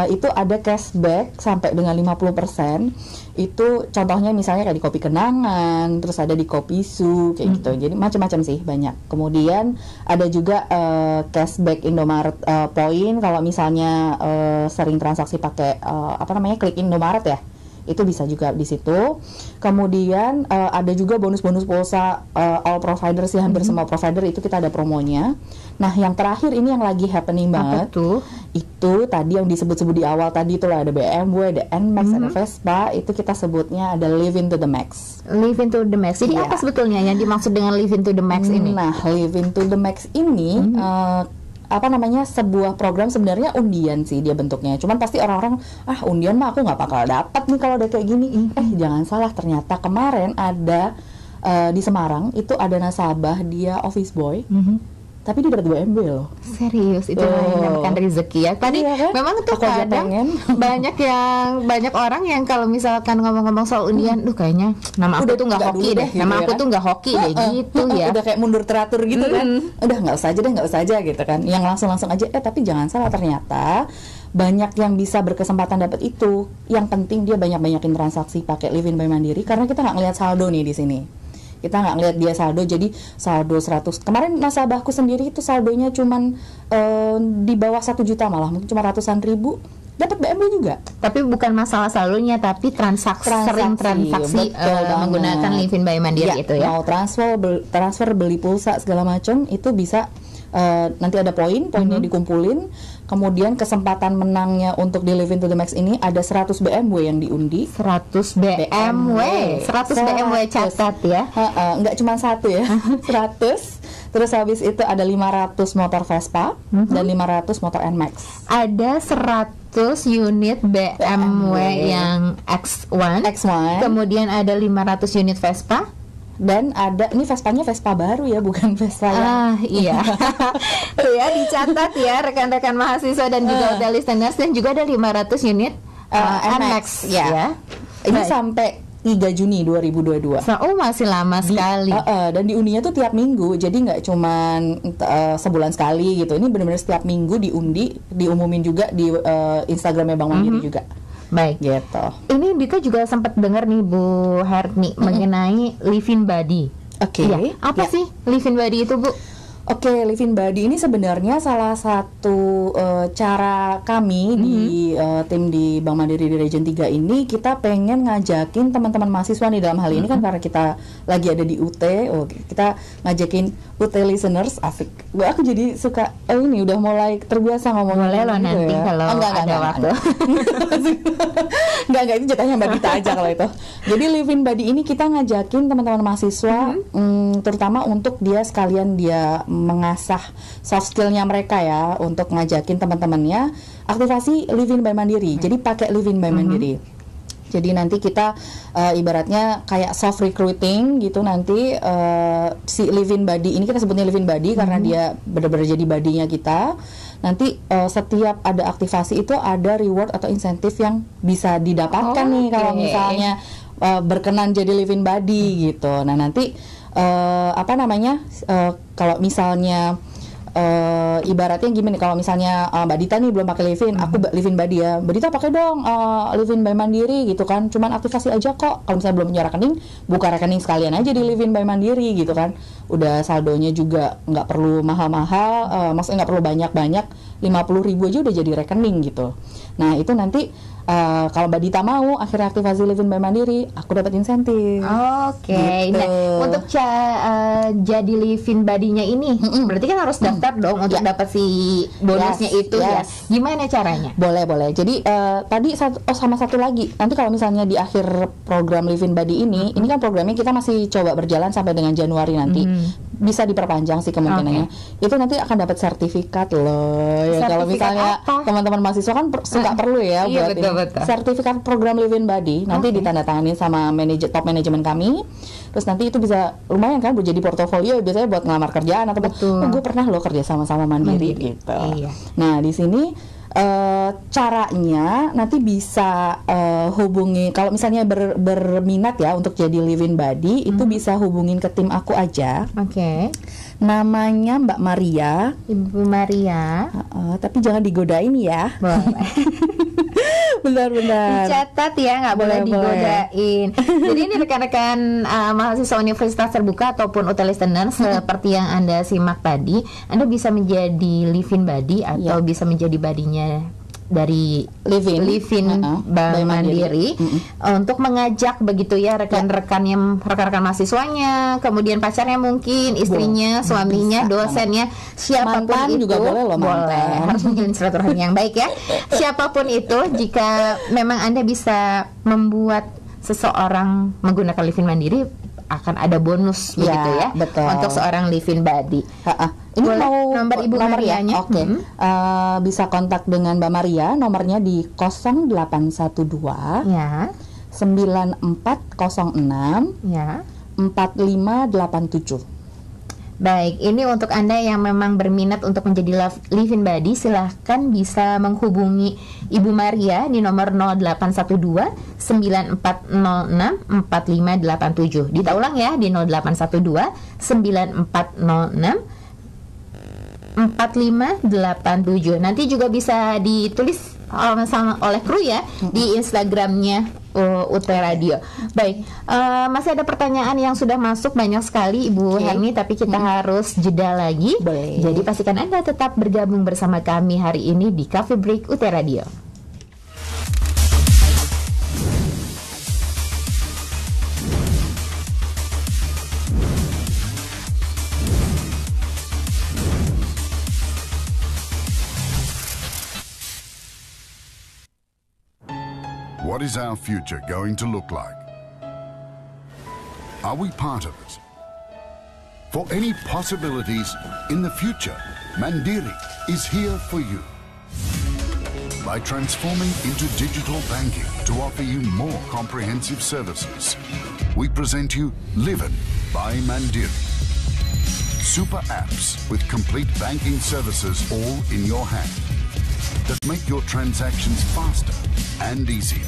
itu ada cashback sampai dengan 50%. Itu contohnya misalnya kayak di kopi kenangan, terus ada di kopi su kayak gitu. Jadi macam-macam sih, banyak. Kemudian ada juga cashback Indomaret point kalau misalnya sering transaksi pakai klik Indomaret ya. Itu bisa juga di situ. Kemudian ada juga bonus-bonus pulsa all providers ya, hampir semua provider itu kita ada promonya. Nah, yang terakhir ini yang lagi happening banget tuh. Itu tadi yang disebut-sebut di awal tadi itu lah, ada BMW, ada NMAX, ada Vespa, itu kita sebutnya ada Live into the Max. Live into the Max. Jadi apa sebetulnya yang dimaksud dengan Live into the Max ini? Nah, Live into the Max ini sebuah program sebenarnya undian sih dia bentuknya. Cuman pasti orang-orang undian mah aku nggak bakal dapat nih kalau udah kayak gini. Jangan salah, ternyata kemarin ada di Semarang itu ada nasabah dia office boy. Tapi dia dapat BMW loh. Serius, itu kan rezeki ya. Tadi memang tuh kadang banyak orang yang kalau misalkan ngomong-ngomong soal undian, kayaknya nama aku tuh nggak hoki deh, nama aku tuh nggak hoki deh gitu ya. Udah kayak mundur teratur gitu kan. Udah nggak usah aja gitu kan. Yang langsung aja. Tapi jangan salah, ternyata banyak yang bisa berkesempatan dapat itu. Yang penting dia banyakin transaksi pakai Livin by Mandiri karena kita nggak ngelihat saldo nih di sini. Kita nggak ngelihat dia saldo, jadi saldo 100. Kemarin nasabahku sendiri itu saldonya cuman di bawah 1 juta, malah mungkin cuma ratusan ribu, dapat BMW juga. Tapi bukan masalah saldonya, tapi sering transaksi menggunakan Livin by Mandiri itu ya. Mau transfer beli pulsa segala macam itu bisa. Nanti ada poinnya dikumpulin, kemudian kesempatan menangnya untuk di Live into the Max ini ada 100 BMW yang diundi. 100 BMW catat ya. Enggak cuma satu ya. 100. Terus habis itu ada 500 motor Vespa dan 500 motor NMAX. Ada 100 unit BMW yang X1. Kemudian ada 500 unit Vespa. Dan ada, ini Vespanya Vespa baru ya, bukan Vespa yang iya. Tuh ya, dicatat ya rekan-rekan mahasiswa dan juga hotel listeners. Dan juga ada 500 unit NMAX ya. Ini sampai 3 Juni 2022. Masih lama sekali. Dan diundinya tuh tiap minggu, jadi nggak cuman sebulan sekali gitu. Ini benar-benar setiap minggu diumumin juga di Instagramnya Bank Mandiri juga. Baik, gitu. Ini Dita juga sempat dengar nih Bu Herni mengenai Livin Body. Oke. Apa sih Livin Body itu, Bu? Oke, Livin Body ini sebenarnya salah satu cara kami di tim di Bank Mandiri di Region 3 ini, kita pengen ngajakin teman-teman mahasiswa nih, dalam hal ini kan karena kita lagi ada di UT, kita ngajakin UT listeners, asik. Aku jadi suka, ini udah mulai terbiasa ngomong. Boleh loh nanti ya. Kalau ada waktu. Enggak, itu jatahnya Mbak Dita aja kalau itu. Jadi Livin Body ini kita ngajakin teman-teman mahasiswa, terutama untuk dia sekalian dia mengasah soft skillnya mereka ya, untuk ngajakin teman-temannya aktivasi Livin by Mandiri. Jadi pakai Livin by Mandiri. Jadi nanti kita ibaratnya kayak soft recruiting gitu, nanti si Livin Body ini kita sebutnya Livin Body karena dia benar-benar jadi badinya kita. Nanti setiap ada aktivasi itu ada reward atau insentif yang bisa didapatkan nih kalau misalnya berkenan jadi Livin Body gitu. Nah nanti kalau misalnya ibaratnya gimana, kalau misalnya Mbak Dita nih belum pakai Livin, aku Livin Body ya, Mbak Dita pakai dong Livin by Mandiri gitu kan, cuman aktivasi aja kok. Kalau misalnya belum punya rekening, buka rekening sekalian aja di Livin by Mandiri gitu kan, udah saldonya juga nggak perlu mahal-mahal, maksudnya nggak perlu banyak-banyak, 50.000 aja udah jadi rekening gitu. Nah itu nanti kalau Mbak Dita mau akhirnya aktivasi Live in by Mandiri, aku dapat insentif. Oke. Gitu. Nah, untuk jadi Live in Body-nya ini, berarti kan harus daftar dong untuk dapat si bonusnya itu ya. Gimana caranya? Boleh. Jadi tadi sama satu lagi. Nanti kalau misalnya di akhir program Live in Body ini kan programnya kita masih coba berjalan sampai dengan Januari nanti. Bisa diperpanjang sih kemungkinannya. Itu nanti akan dapat sertifikat loh. Ya, kalau misalnya teman-teman mahasiswa kan suka perlu ya buat ini. Sertifikat program Live in Body nanti ditandatangani sama top manajemen kami. Terus nanti itu bisa lumayan kan buat jadi portofolio biasanya buat ngelamar kerjaan atau gue pernah loh kerja sama Mandiri gitu. Iya. Nah, di sini caranya nanti bisa hubungi kalau misalnya berminat ya untuk jadi Live in Body itu bisa hubungin ke tim aku aja. Oke. Namanya Mbak Maria. Ibu Maria. Tapi jangan digodain ya. Benar-benar. Dicatat ya, nggak boleh digodain. Jadi ini rekan-rekan mahasiswa Universitas Terbuka ataupun UT Listener seperti yang Anda simak tadi, Anda bisa menjadi Live in Body atau bisa menjadi badinya dari Live in by Mandiri untuk mengajak begitu ya rekan-rekan mahasiswanya, kemudian pacarnya mungkin, istrinya, suaminya, dosennya, siapapun itu juga boleh loh, harus menjalin silaturahmi yang baik ya. Siapapun itu, jika memang Anda bisa membuat seseorang menggunakan Live in Mandiri, akan ada bonus begitu ya betul. Untuk seorang Live in Body. Ini boleh mau nomor Ibu Marianya? Oke. Bisa kontak dengan Mbak Maria, nomornya di 0812 ya 9406 ya 4587. Baik, ini untuk Anda yang memang berminat untuk menjadi Live in Body, silahkan bisa menghubungi Ibu Maria di nomor 0812 9406 4587. Kita ulang ya, di 0812 9406 4587. Nanti juga bisa ditulis oleh kru ya di Instagramnya UT Radio. Baik, masih ada pertanyaan yang sudah masuk banyak sekali Ibu Herni, tapi kita harus jeda lagi. Boleh. Jadi pastikan Anda tetap bergabung bersama kami hari ini di Coffee Break UT Radio. What is our future going to look like? Are we part of it? For any possibilities in the future, Mandiri is here for you. By transforming into digital banking to offer you more comprehensive services, we present you Live in by Mandiri. Super apps with complete banking services all in your hand that make your transactions faster and easier.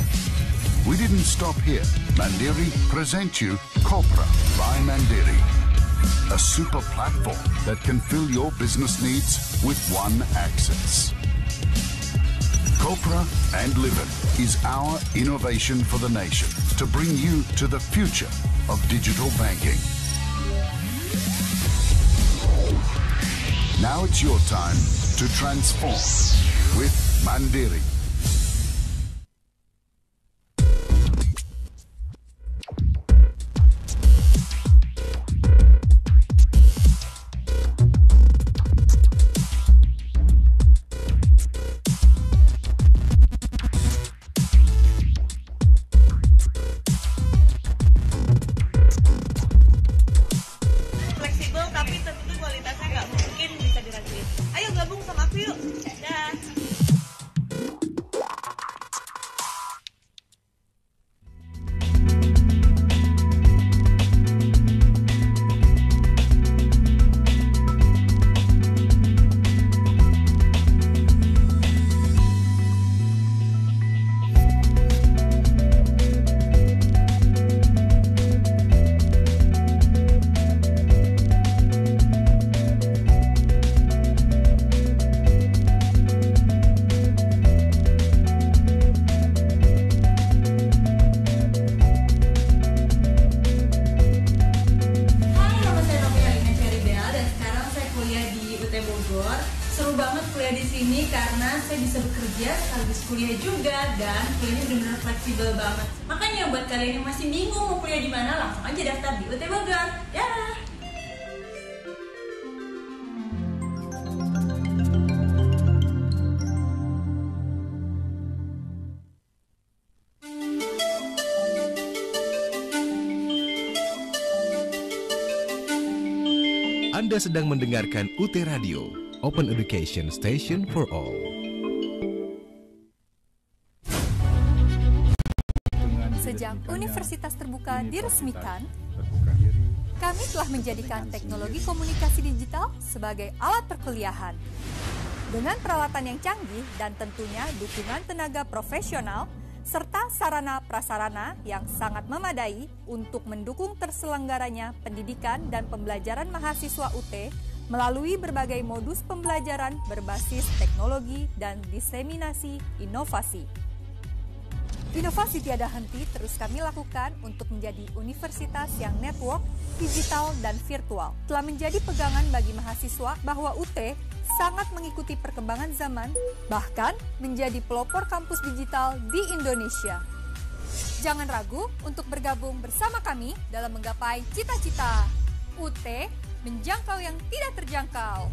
We didn't stop here. Mandiri presents you Copra by Mandiri, a super platform that can fill your business needs with one access. Copra and Livin is our innovation for the nation to bring you to the future of digital banking. Now it's your time to transform with Mandiri. Fleksibel tapi tentu kualitasnya nggak mungkin bisa diraguin. Ayo gabung sama aku yuk. Dah. UT bisa bekerja sekaligus kuliah juga, dan kuliahnya benar-benar fleksibel banget. Makanya buat kalian yang masih bingung mau kuliah di mana, langsung aja daftar di UT Bogor. Dah. Anda sedang mendengarkan UT Radio, Open Education Station for All. Sejak Universitas Terbuka diresmikan, kami telah menjadikan teknologi komunikasi digital sebagai alat perkuliahan. Dengan peralatan yang canggih dan tentunya dukungan tenaga profesional, serta sarana-prasarana yang sangat memadai untuk mendukung terselenggaranya pendidikan dan pembelajaran mahasiswa UT melalui berbagai modus pembelajaran berbasis teknologi dan diseminasi inovasi. Inovasi tiada henti terus kami lakukan untuk menjadi universitas yang network, digital, dan virtual. Telah menjadi pegangan bagi mahasiswa bahwa UT sangat mengikuti perkembangan zaman, bahkan menjadi pelopor kampus digital di Indonesia. Jangan ragu untuk bergabung bersama kami dalam menggapai cita-cita. UT menjangkau yang tidak terjangkau.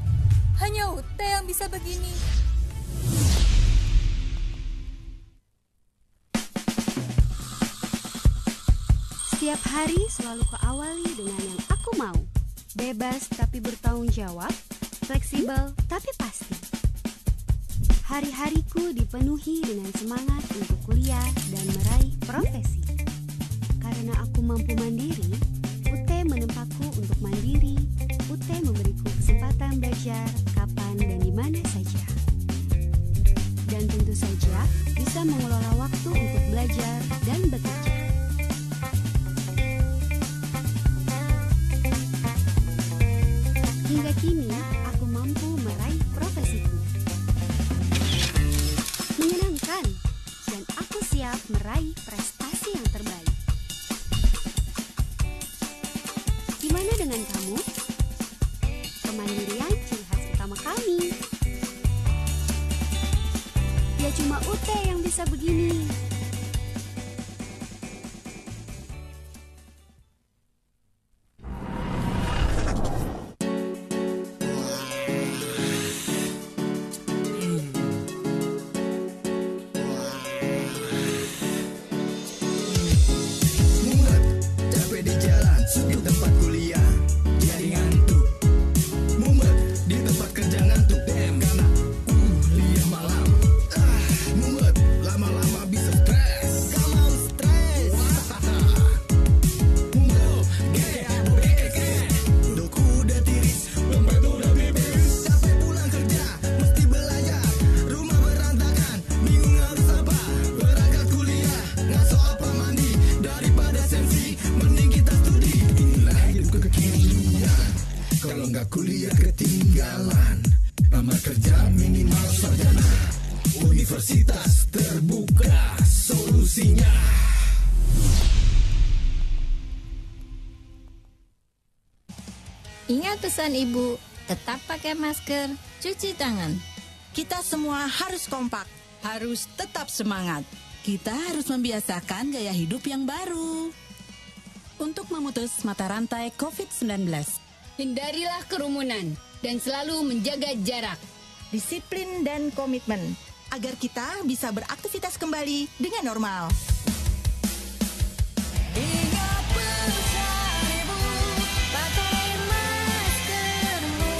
Hanya UT yang bisa begini. Setiap hari selalu kuawali dengan yang aku mau. Bebas tapi bertanggung jawab, fleksibel tapi pasti. Hari-hariku dipenuhi dengan semangat untuk kuliah dan meraih profesi. Karena aku mampu mandiri, UT menempatku untuk mandiri. UT memberiku kesempatan belajar kapan dan di mana saja. Dan tentu saja bisa mengelola waktu untuk belajar dan bekerja. Hingga kini, aku mampu meraih profesiku. Menyenangkan, dan aku siap meraih prestasi yang terbaik. Gimana dengan kamu? Kemandirian ciri khas utama kami. Ya cuma UT yang bisa begini. Kuliah ketinggalan, lamar kerja minimal sarjana. Universitas Terbuka solusinya. Ingat pesan ibu, tetap pakai masker, cuci tangan. Kita semua harus kompak, harus tetap semangat. Kita harus membiasakan gaya hidup yang baru. Untuk memutus mata rantai COVID-19, hindarilah kerumunan dan selalu menjaga jarak. Disiplin dan komitmen agar kita bisa beraktivitas kembali dengan normal. Ingat pesan ibu, pakai maskermu,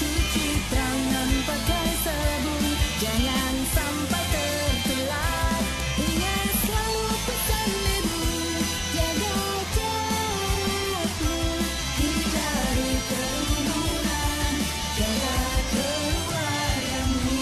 cuci tangan pakai sabun, jangan sampai tertular. Ingat selalu pesan ibu, jaga jarakmu, hindari kerumunan, jaga keluargamu.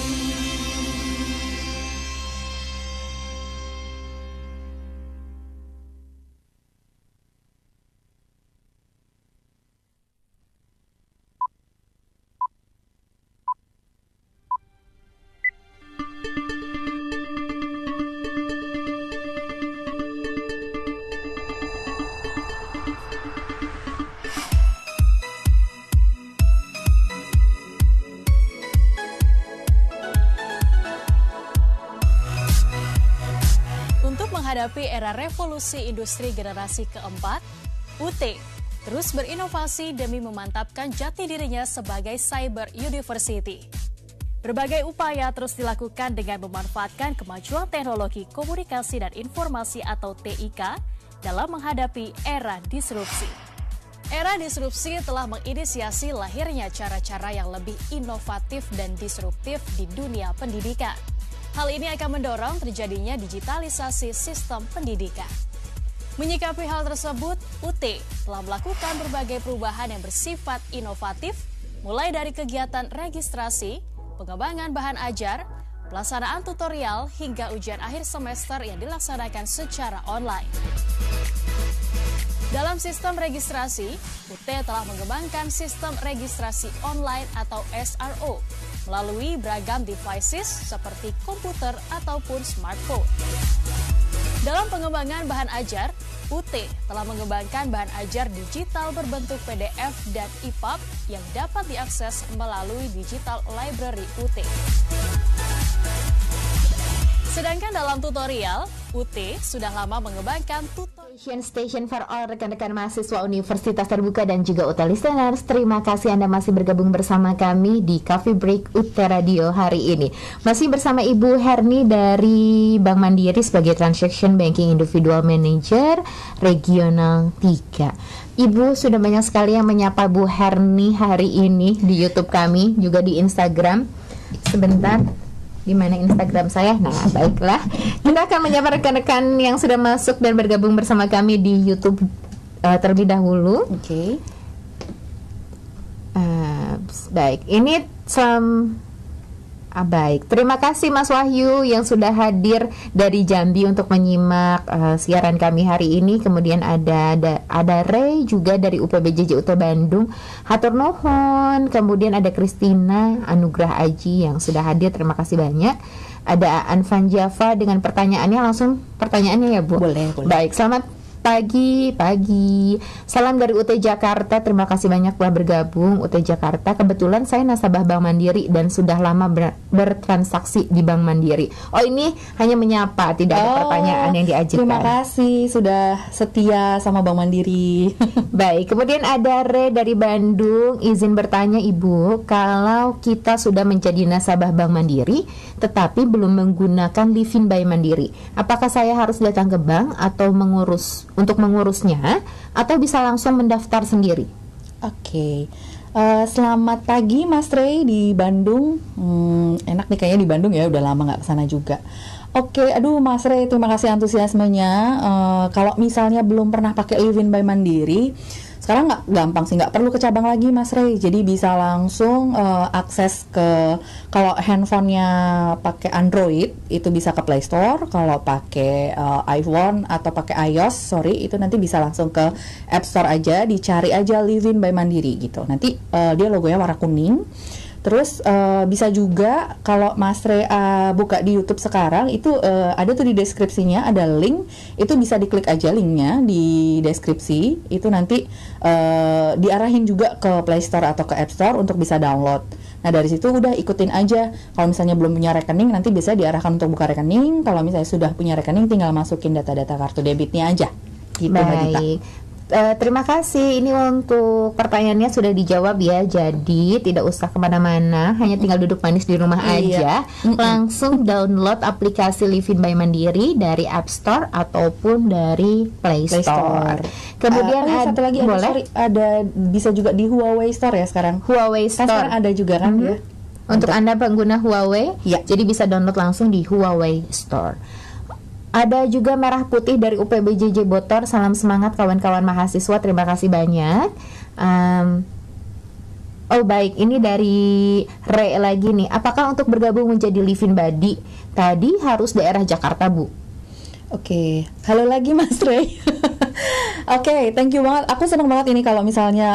menghadapi era revolusi industri generasi keempat, UT terus berinovasi demi memantapkan jati dirinya sebagai cyber university. Berbagai upaya terus dilakukan dengan memanfaatkan kemajuan teknologi komunikasi dan informasi atau TIK dalam menghadapi era disrupsi. Era disrupsi telah menginisiasi lahirnya cara-cara yang lebih inovatif dan disruptif di dunia pendidikan. Hal ini akan mendorong terjadinya digitalisasi sistem pendidikan. Menyikapi hal tersebut, UT telah melakukan berbagai perubahan yang bersifat inovatif, mulai dari kegiatan registrasi, pengembangan bahan ajar, pelaksanaan tutorial, hingga ujian akhir semester yang dilaksanakan secara online. Dalam sistem registrasi, UT telah mengembangkan sistem registrasi online atau SRO melalui beragam devices seperti komputer ataupun smartphone. Dalam pengembangan bahan ajar, UT telah mengembangkan bahan ajar digital berbentuk PDF dan EPUB yang dapat diakses melalui Digital Library UT. Sedangkan dalam tutorial, UT sudah lama mengembangkan Station for all rekan-rekan mahasiswa Universitas Terbuka dan juga UT Listeners. Terima kasih Anda masih bergabung bersama kami di Coffee Break UT Radio hari ini. Masih bersama Ibu Herni dari Bank Mandiri sebagai Transaction Banking Individual Manager Regional 3. Ibu sudah banyak sekali yang menyapa Bu Herni hari ini di YouTube kami, juga di Instagram. Sebentar, di mana Instagram saya? Nah, baiklah. Kita akan menyapa rekan-rekan yang sudah masuk dan bergabung bersama kami di YouTube terlebih dahulu. Oke. Baik, ini baik. Terima kasih Mas Wahyu yang sudah hadir dari Jambi untuk menyimak siaran kami hari ini. Kemudian ada Ray juga dari UPBJJ UT Bandung. Hatur nuhun. Kemudian ada Kristina Anugrah Aji yang sudah hadir. Terima kasih banyak. Ada Anvan Java dengan pertanyaannya, langsung pertanyaannya ya Bu. Boleh. Baik, selamat pagi. Salam dari UT Jakarta. Terima kasih banyak telah bergabung UT Jakarta. Kebetulan saya nasabah Bank Mandiri dan sudah lama bertransaksi di Bank Mandiri. Oh, ini hanya menyapa, tidak ada pertanyaan yang diajukan. Terima kasih sudah setia sama Bank Mandiri. Baik, kemudian ada Re dari Bandung. Izin bertanya Ibu, kalau kita sudah menjadi nasabah Bank Mandiri tetapi belum menggunakan Livin by Mandiri, apakah saya harus datang ke bank atau mengurusnya atau bisa langsung mendaftar sendiri? Oke. Selamat pagi Mas Ray di Bandung. Enak nih kayaknya di Bandung ya, udah lama nggak kesana juga. Oke, aduh Mas Ray, terima kasih antusiasmenya. Kalau misalnya belum pernah pakai Livin by Mandiri, sekarang nggak gampang sih, nggak perlu ke cabang lagi Mas Ray. Jadi bisa langsung akses ke, kalau handphonenya pakai Android itu bisa ke Play Store. Kalau pakai iPhone atau pakai iOS, itu nanti bisa langsung ke App Store aja, dicari aja Livin by Mandiri gitu. Nanti dia logonya warna kuning. Terus bisa juga kalau Mas Ray buka di YouTube sekarang itu ada tuh di deskripsinya ada link, itu bisa diklik aja linknya di deskripsi, itu nanti diarahin juga ke Play Store atau ke App Store untuk bisa download. Nah dari situ udah ikutin aja. Kalau misalnya belum punya rekening nanti bisa diarahkan untuk buka rekening. Kalau misalnya sudah punya rekening tinggal masukin data-data kartu debitnya aja. Gitu Mbak Dita. Terima kasih. Ini untuk pertanyaannya sudah dijawab ya. Jadi tidak usah kemana-mana, hanya tinggal duduk manis di rumah aja. Langsung download aplikasi Livin by Mandiri dari App Store ataupun dari Play Store. Kemudian satu lagi ada bisa juga di Huawei Store ya sekarang. Huawei Store sekarang ada juga kan ya. Untuk Anda pengguna Huawei, jadi bisa download langsung di Huawei Store. Ada juga merah putih dari UPBJJ Botor. Salam semangat kawan-kawan mahasiswa. Terima kasih banyak. Oh baik, ini dari Re lagi nih. Apakah untuk bergabung menjadi Livin Badi tadi harus daerah Jakarta Bu? Oke, halo lagi Mas Ray. Oke, thank you banget. Aku senang banget ini kalau misalnya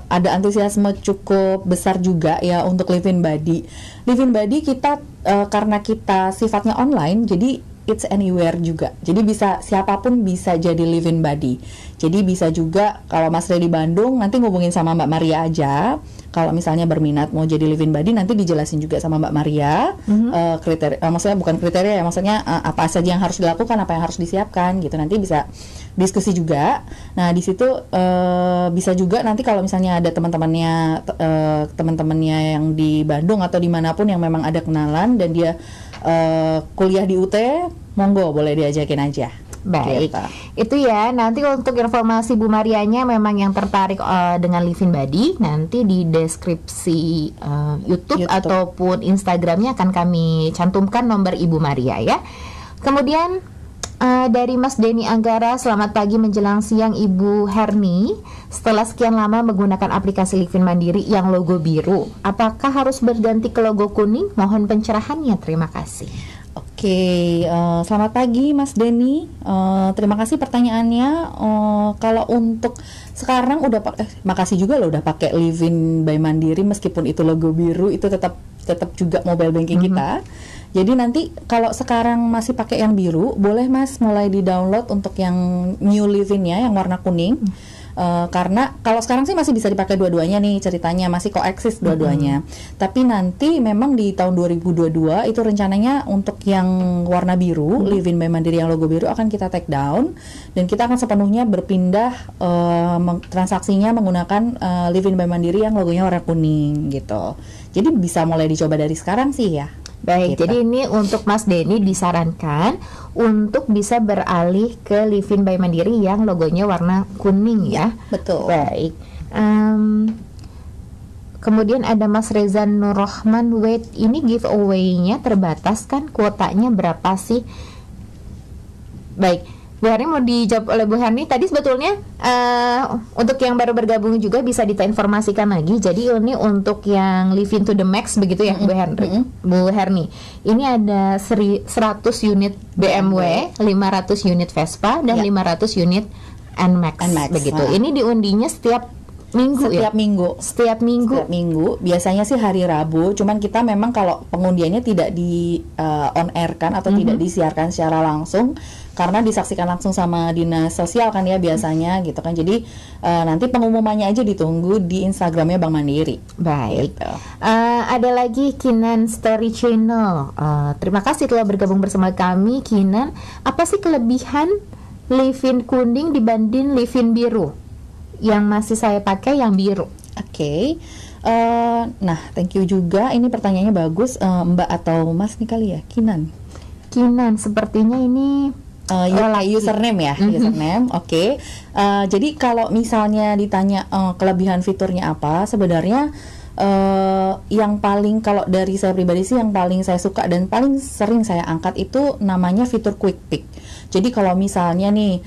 ada antusiasme cukup besar juga ya untuk Livin Badi. Livin Badi kita karena kita sifatnya online, jadi it's anywhere juga. Jadi bisa siapapun bisa jadi Livin Badi. Jadi bisa juga kalau Mas Ray di Bandung nanti ngubungin sama Mbak Maria aja. kalau misalnya berminat mau jadi live-in body, nanti dijelasin juga sama Mbak Maria kriteria, maksudnya bukan kriteria ya, maksudnya apa saja yang harus dilakukan, apa yang harus disiapkan gitu. Nanti bisa diskusi juga. Nah di situ bisa juga nanti kalau misalnya ada teman-temannya yang di Bandung atau dimanapun yang memang ada kenalan dan dia kuliah di UT, monggo boleh diajakin aja. Baik, gitu. Itu ya. Nanti untuk informasi Bu Marianya memang yang tertarik dengan live-in body, nanti di deskripsi YouTube ataupun Instagramnya akan kami cantumkan nomor Ibu Maria ya. Kemudian dari Mas Denny Anggara, selamat pagi menjelang siang Ibu Herni. Setelah sekian lama menggunakan aplikasi live-in mandiri yang logo biru, apakah harus berganti ke logo kuning? Mohon pencerahannya, terima kasih. Oke, selamat pagi Mas Denny. Terima kasih pertanyaannya. Kalau untuk sekarang makasih juga loh udah pakai Live-in by Mandiri, meskipun itu logo biru, itu tetap juga mobile banking kita. Jadi nanti kalau sekarang masih pakai yang biru, boleh Mas mulai di-download untuk yang new Live-in-nya yang warna kuning. Karena kalau sekarang sih masih bisa dipakai dua-duanya nih, ceritanya masih koeksis dua-duanya. Tapi nanti memang di tahun 2022 itu rencananya untuk yang warna biru, Live-in by Mandiri yang logo biru akan kita take down, dan kita akan sepenuhnya berpindah transaksinya menggunakan Live-in by Mandiri yang logonya warna kuning gitu. Jadi bisa mulai dicoba dari sekarang sih ya. Baik, gitu. jadi ini untuk Mas Denny disarankan untuk bisa beralih ke Live-in by Mandiri yang logonya warna kuning ya. Betul. Baik. Kemudian ada Mas Reza Nurrahman, wait, ini giveaway-nya terbatas kan? Kuotanya berapa sih? Baik, Bu Herni mau dijawab oleh Bu Herni. Tadi sebetulnya untuk yang baru bergabung juga bisa informasikan lagi. Jadi ini untuk yang Live-in to the max begitu ya, Bu Herni. Ini ada 100 unit BMW, 500 unit Vespa, dan 500 unit NMAX begitu. Ini diundinya setiap minggu Setiap minggu. Biasanya sih hari Rabu. Cuman kita memang kalau pengundiannya tidak di on air kan atau tidak disiarkan secara langsung, karena disaksikan langsung sama dinas sosial kan ya biasanya gitu kan. Jadi nanti pengumumannya aja ditunggu di Instagramnya Bank Mandiri. Baik. Gitu. Ada lagi Kinan Story Channel. Terima kasih telah bergabung bersama kami, Kinan. Apa sih kelebihan Live-in kuning dibanding Live-in biru? Yang masih saya pakai yang biru. Oke. Nah, thank you juga. Ini pertanyaannya bagus, Mbak atau Mas nih kali ya, Kinan. Sepertinya ini username ya, username. Oke. Jadi kalau misalnya ditanya kelebihan fiturnya apa, sebenarnya yang paling, kalau dari saya pribadi sih yang paling saya suka dan paling sering saya angkat itu namanya fitur Quick Pick. Jadi kalau misalnya nih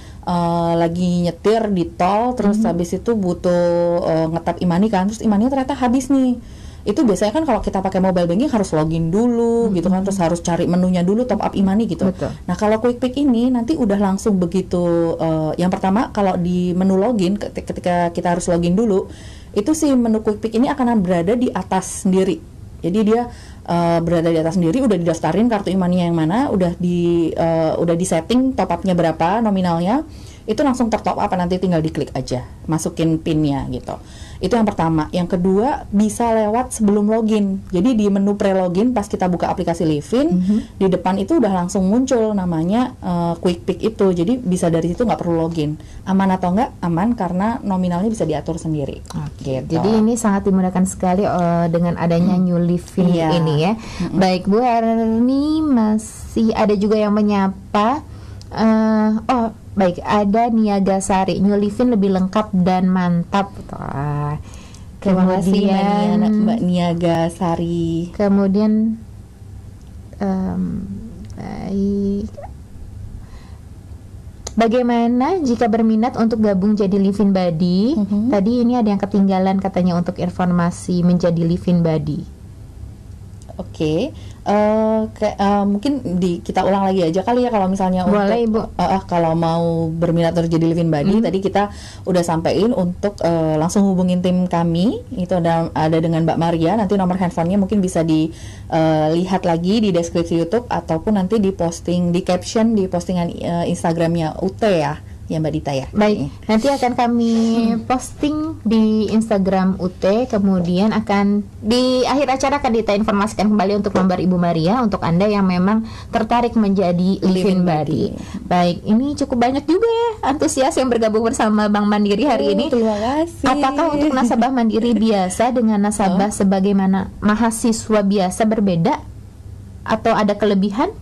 lagi nyetir di tol, terus habis itu butuh ngetap e-money kan, terus e-money ternyata habis nih. Itu biasanya kan kalau kita pakai mobile banking harus login dulu gitu kan, terus harus cari menunya dulu, top up e-money gitu. Betul. Nah kalau Quick Pick ini nanti udah langsung begitu, yang pertama kalau di menu login, ketika kita harus login dulu, itu si menu Quick Pick ini akan berada di atas sendiri. Jadi dia berada di atas sendiri, udah didaftarin kartu e-money yang mana, udah di setting top up-nya berapa nominalnya, itu langsung tertop up, nanti tinggal diklik aja, masukin PIN-nya gitu. Itu yang pertama. Yang kedua, bisa lewat sebelum login. Jadi di menu pre-login pas kita buka aplikasi Live-in, di depan itu udah langsung muncul namanya Quick Pick itu. Jadi bisa dari situ nggak perlu login. Aman atau enggak? Aman, karena nominalnya bisa diatur sendiri. Gitu. Jadi ini sangat dimudahkan sekali dengan adanya new Live-in ini ya. Baik, Bu Herni, masih ada juga yang menyapa. Baik, ada Niaga Sari, New Live-in lebih lengkap dan mantap. Terima kasih Mbak Niaga Sari. Kemudian baik, bagaimana jika berminat untuk gabung jadi Live-in Buddy? Tadi ini ada yang ketinggalan katanya untuk informasi menjadi Live-in Buddy. Oke. Mungkin kita ulang lagi aja kali ya, kalau misalnya boleh, untuk kalau mau berminat untuk jadi Live-in Buddy, tadi kita udah sampein untuk langsung hubungin tim kami, itu ada dengan Mbak Maria. Nanti nomor handphonenya mungkin bisa dilihat lagi di deskripsi YouTube ataupun nanti di posting di caption di postingan Instagramnya UT ya. ya Mbak Dita ya. Baik, nanti akan kami posting di Instagram UT, kemudian akan di akhir acara akan Dita informasikan kembali untuk nomor Ibu Maria untuk Anda yang memang tertarik menjadi Live-in Body. Baik, ini cukup banyak juga ya antusias yang bergabung bersama Bank Mandiri hari ini. Terima kasih. Apakah untuk nasabah Mandiri biasa dengan nasabah sebagaimana mahasiswa biasa berbeda atau ada kelebihan?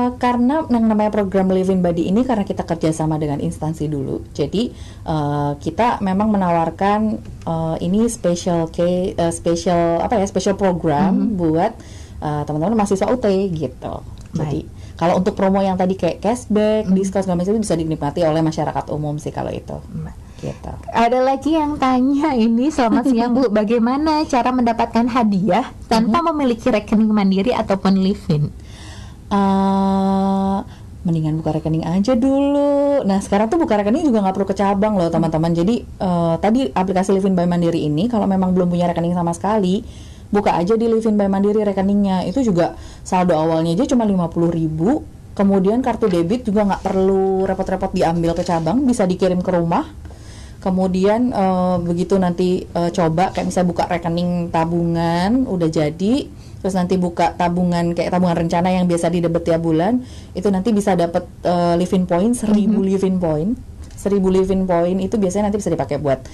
Karena yang namanya program Live-in Body ini karena kita kerjasama dengan instansi dulu, jadi kita memang menawarkan ini special program buat teman-teman mahasiswa UT gitu. Jadi kalau untuk promo yang tadi kayak cashback, diskon segala macam itu bisa dinikmati oleh masyarakat umum sih kalau itu. Gitu. Ada lagi yang tanya ini, selamat siang Bu, bagaimana cara mendapatkan hadiah tanpa memiliki rekening Mandiri ataupun Live-in? Mendingan buka rekening aja dulu. Nah sekarang tuh buka rekening juga nggak perlu ke cabang loh teman-teman. Jadi tadi aplikasi Live-in by Mandiri ini kalau memang belum punya rekening sama sekali, buka aja di Live-in by Mandiri rekeningnya. Itu juga saldo awalnya aja cuma 50.000. Kemudian kartu debit juga nggak perlu repot-repot diambil ke cabang, bisa dikirim ke rumah. Kemudian begitu nanti coba kayak misalnya buka rekening tabungan udah jadi, terus nanti buka tabungan kayak tabungan rencana yang biasa didebet tiap bulan, itu nanti bisa dapat Live-in point 1000 Live-in point. 1000 Live-in point itu biasanya nanti bisa dipakai buat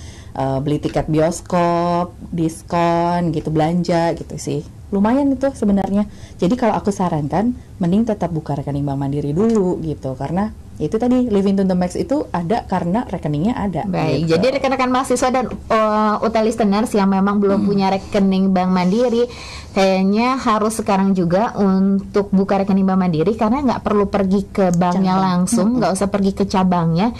beli tiket bioskop, diskon gitu, belanja gitu sih. Lumayan itu sebenarnya. Jadi kalau aku sarankan mending tetap buka rekening Bank Mandiri dulu gitu, karena itu tadi Live-in to the Max itu ada karena rekeningnya ada. Baik, gitu. jadi rekan-rekan mahasiswa dan UT listeners yang memang belum punya rekening Bank Mandiri, kayaknya harus sekarang juga untuk buka rekening Bank Mandiri, karena nggak perlu pergi ke banknya langsung, nggak usah pergi ke cabangnya.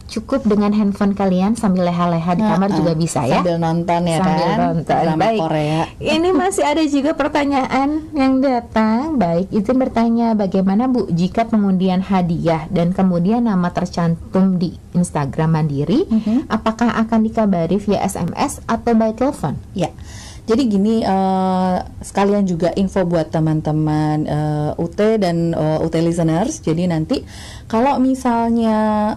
Cukup dengan handphone kalian sambil leha-leha di kamar juga bisa ya. Sambil nonton ya sambil kan. Nonton. Baik. Korea. Ini masih ada juga pertanyaan yang datang. Baik, izin bertanya bagaimana Bu jika pengundian hadiah dan kemudian nama tercantum di Instagram Mandiri, apakah akan dikabari via SMS atau by telepon? Ya. Jadi gini, sekalian juga info buat teman-teman UT dan UT listeners. Jadi nanti kalau misalnya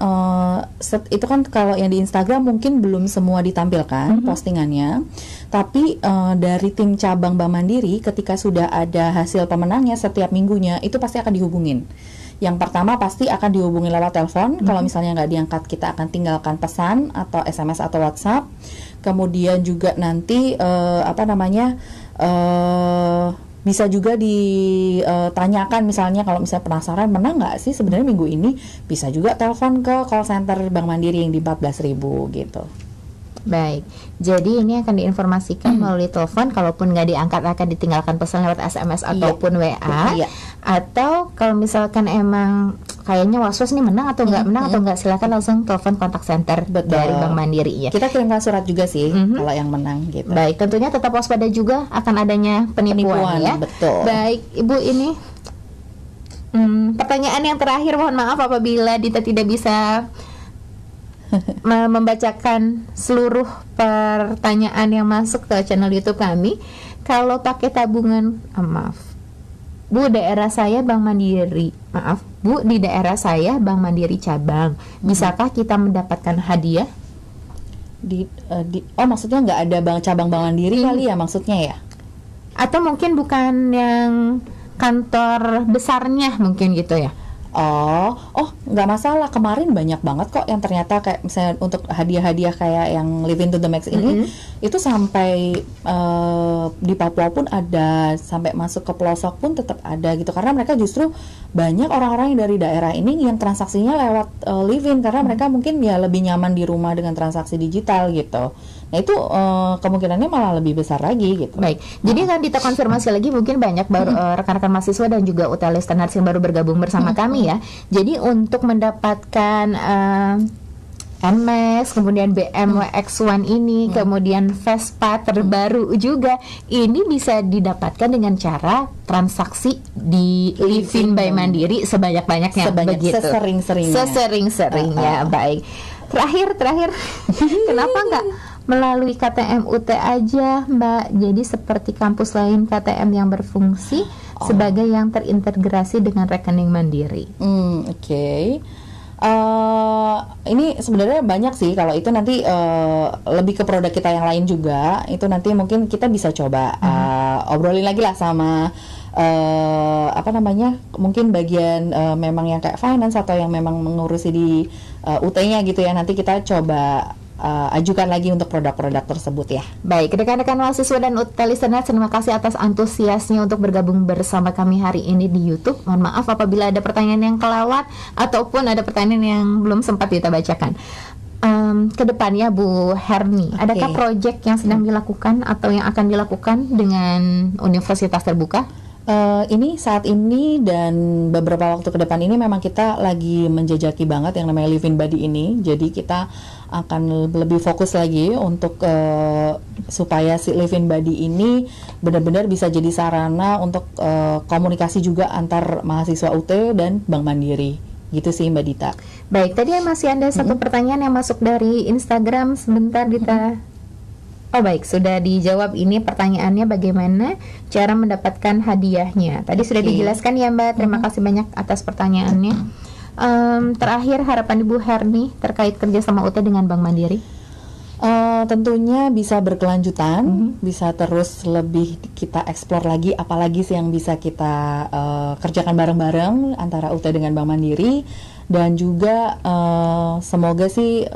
itu kan kalau yang di Instagram mungkin belum semua ditampilkan postingannya, tapi dari tim cabang Bank Mandiri ketika sudah ada hasil pemenangnya setiap minggunya itu pasti akan dihubungin. Yang pertama pasti akan dihubungi lewat telepon. Kalau misalnya nggak diangkat, kita akan tinggalkan pesan atau SMS atau WhatsApp. Kemudian juga nanti bisa juga ditanyakan misalnya kalau misalnya penasaran menang nggak sih sebenarnya minggu ini, bisa juga telepon ke call center Bank Mandiri yang di 14.000 gitu. Baik, jadi ini akan diinformasikan melalui telepon, kalaupun nggak diangkat akan ditinggalkan pesan lewat SMS ataupun WA. Atau kalau misalkan emang kayaknya was-was nih menang atau nggak menang atau nggak, silakan langsung telepon kontak center dari Bank Mandiri ya. Kita kirimkan surat juga sih kalau yang menang gitu. Baik, tentunya tetap waspada juga akan adanya penipuan ya. Betul. Baik, Ibu, ini pertanyaan yang terakhir, mohon maaf apabila Dita tidak bisa membacakan seluruh pertanyaan yang masuk ke channel YouTube kami. Kalau pakai tabungan, Bu, daerah saya Bank Mandiri, Bu, di daerah saya Bank Mandiri cabang, bisakah kita mendapatkan hadiah? Maksudnya nggak ada cabang Bank Mandiri kali ya maksudnya ya? Atau mungkin bukan yang kantor besarnya mungkin gitu ya? Nggak masalah. Kemarin banyak banget kok yang ternyata kayak misalnya untuk hadiah-hadiah kayak yang Live-in to the Max ini, itu sampai di Papua pun ada, sampai masuk ke pelosok pun tetap ada gitu, karena mereka justru banyak orang-orang yang dari daerah ini yang transaksinya lewat Live-in, karena mereka mungkin ya lebih nyaman di rumah dengan transaksi digital gitu. Nah itu kemungkinannya malah lebih besar lagi gitu. Baik, jadi akan kita konfirmasi lagi, mungkin banyak baru rekan-rekan mahasiswa dan juga UT listeners yang baru bergabung bersama kami ya. Jadi untuk mendapatkan NMAX, kemudian BMW X1 ini, kemudian Vespa terbaru juga, ini bisa didapatkan dengan cara transaksi di Live-in by Mandiri sebanyak-banyaknya, begitu. Sesering-seringnya. Baik. Terakhir, kenapa nggak melalui KTM UT aja, Mbak? Jadi seperti kampus lain KTM yang berfungsi sebagai yang terintegrasi dengan rekening Mandiri. Oke. Ini sebenarnya banyak sih. Kalau itu nanti lebih ke produk kita yang lain juga. Itu nanti mungkin kita bisa coba obrolin lagi lah sama mungkin bagian memang yang kayak finance atau yang memang mengurusi di UT-nya gitu ya. Nanti kita coba ajukan lagi untuk produk-produk tersebut ya. Baik, rekan-rekan mahasiswa dan UT listeners, terima kasih atas antusiasnya untuk bergabung bersama kami hari ini di YouTube. Mohon maaf apabila ada pertanyaan yang kelewat ataupun ada pertanyaan yang belum sempat kita bacakan. Kedepannya Bu Herni, adakah proyek yang sedang dilakukan atau yang akan dilakukan dengan Universitas Terbuka? Ini saat ini dan beberapa waktu ke depan ini memang kita lagi menjajaki banget yang namanya Live in Body ini. Jadi kita akan lebih fokus lagi untuk supaya si Live in Body ini benar-benar bisa jadi sarana untuk komunikasi juga antar mahasiswa UT dan Bank Mandiri. Gitu sih Mbak Dita. Baik, tadi masih ada satu pertanyaan yang masuk dari Instagram. Sebentar Dita. Oh baik, sudah dijawab ini pertanyaannya, bagaimana cara mendapatkan hadiahnya. Tadi sudah dijelaskan ya Mbak, terima kasih banyak atas pertanyaannya. Terakhir, harapan Ibu Herni terkait kerjasama UT dengan Bank Mandiri? Tentunya bisa berkelanjutan, bisa terus lebih kita eksplor lagi, apalagi sih yang bisa kita kerjakan bareng-bareng antara UT dengan Bank Mandiri. Dan juga semoga sih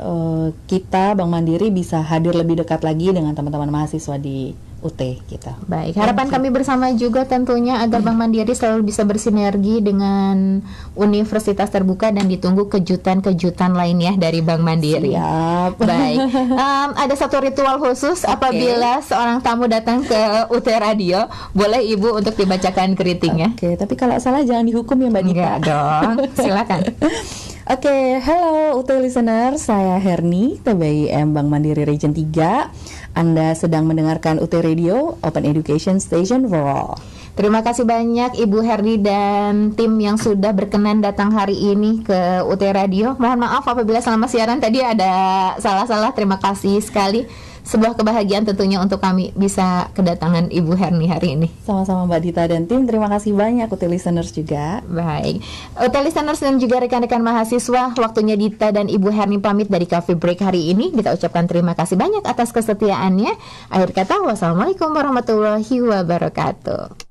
kita Bank Mandiri bisa hadir lebih dekat lagi dengan teman-teman mahasiswa di UT kita. Baik, harapan kami bersama juga tentunya agar Bank Mandiri selalu bisa bersinergi dengan Universitas Terbuka dan ditunggu kejutan-kejutan lain ya dari Bank Mandiri. Siap. Baik, ada satu ritual khusus apabila seorang tamu datang ke UT Radio, boleh Ibu untuk dibacakan greetingnya. Tapi kalau salah jangan dihukum ya Mbak Dita. Enggak dong, silakan. Halo UT listener, saya Herni, TBIM Bank Mandiri Region 3. Anda sedang mendengarkan UT Radio, Open Education Station for All. Terima kasih banyak Ibu Herni dan tim yang sudah berkenan datang hari ini ke UT Radio. Mohon maaf apabila selama siaran tadi ada salah-salah, terima kasih sekali. Sebuah kebahagiaan tentunya untuk kami bisa kedatangan Ibu Herni hari ini. Sama-sama Mbak Dita dan tim, terima kasih banyak UT listeners juga. Baik, UT listeners dan juga rekan-rekan mahasiswa, waktunya Dita dan Ibu Herni pamit dari Coffee Break hari ini. Kita ucapkan terima kasih banyak atas kesetiaannya. Akhir kata, wassalamualaikum warahmatullahi wabarakatuh.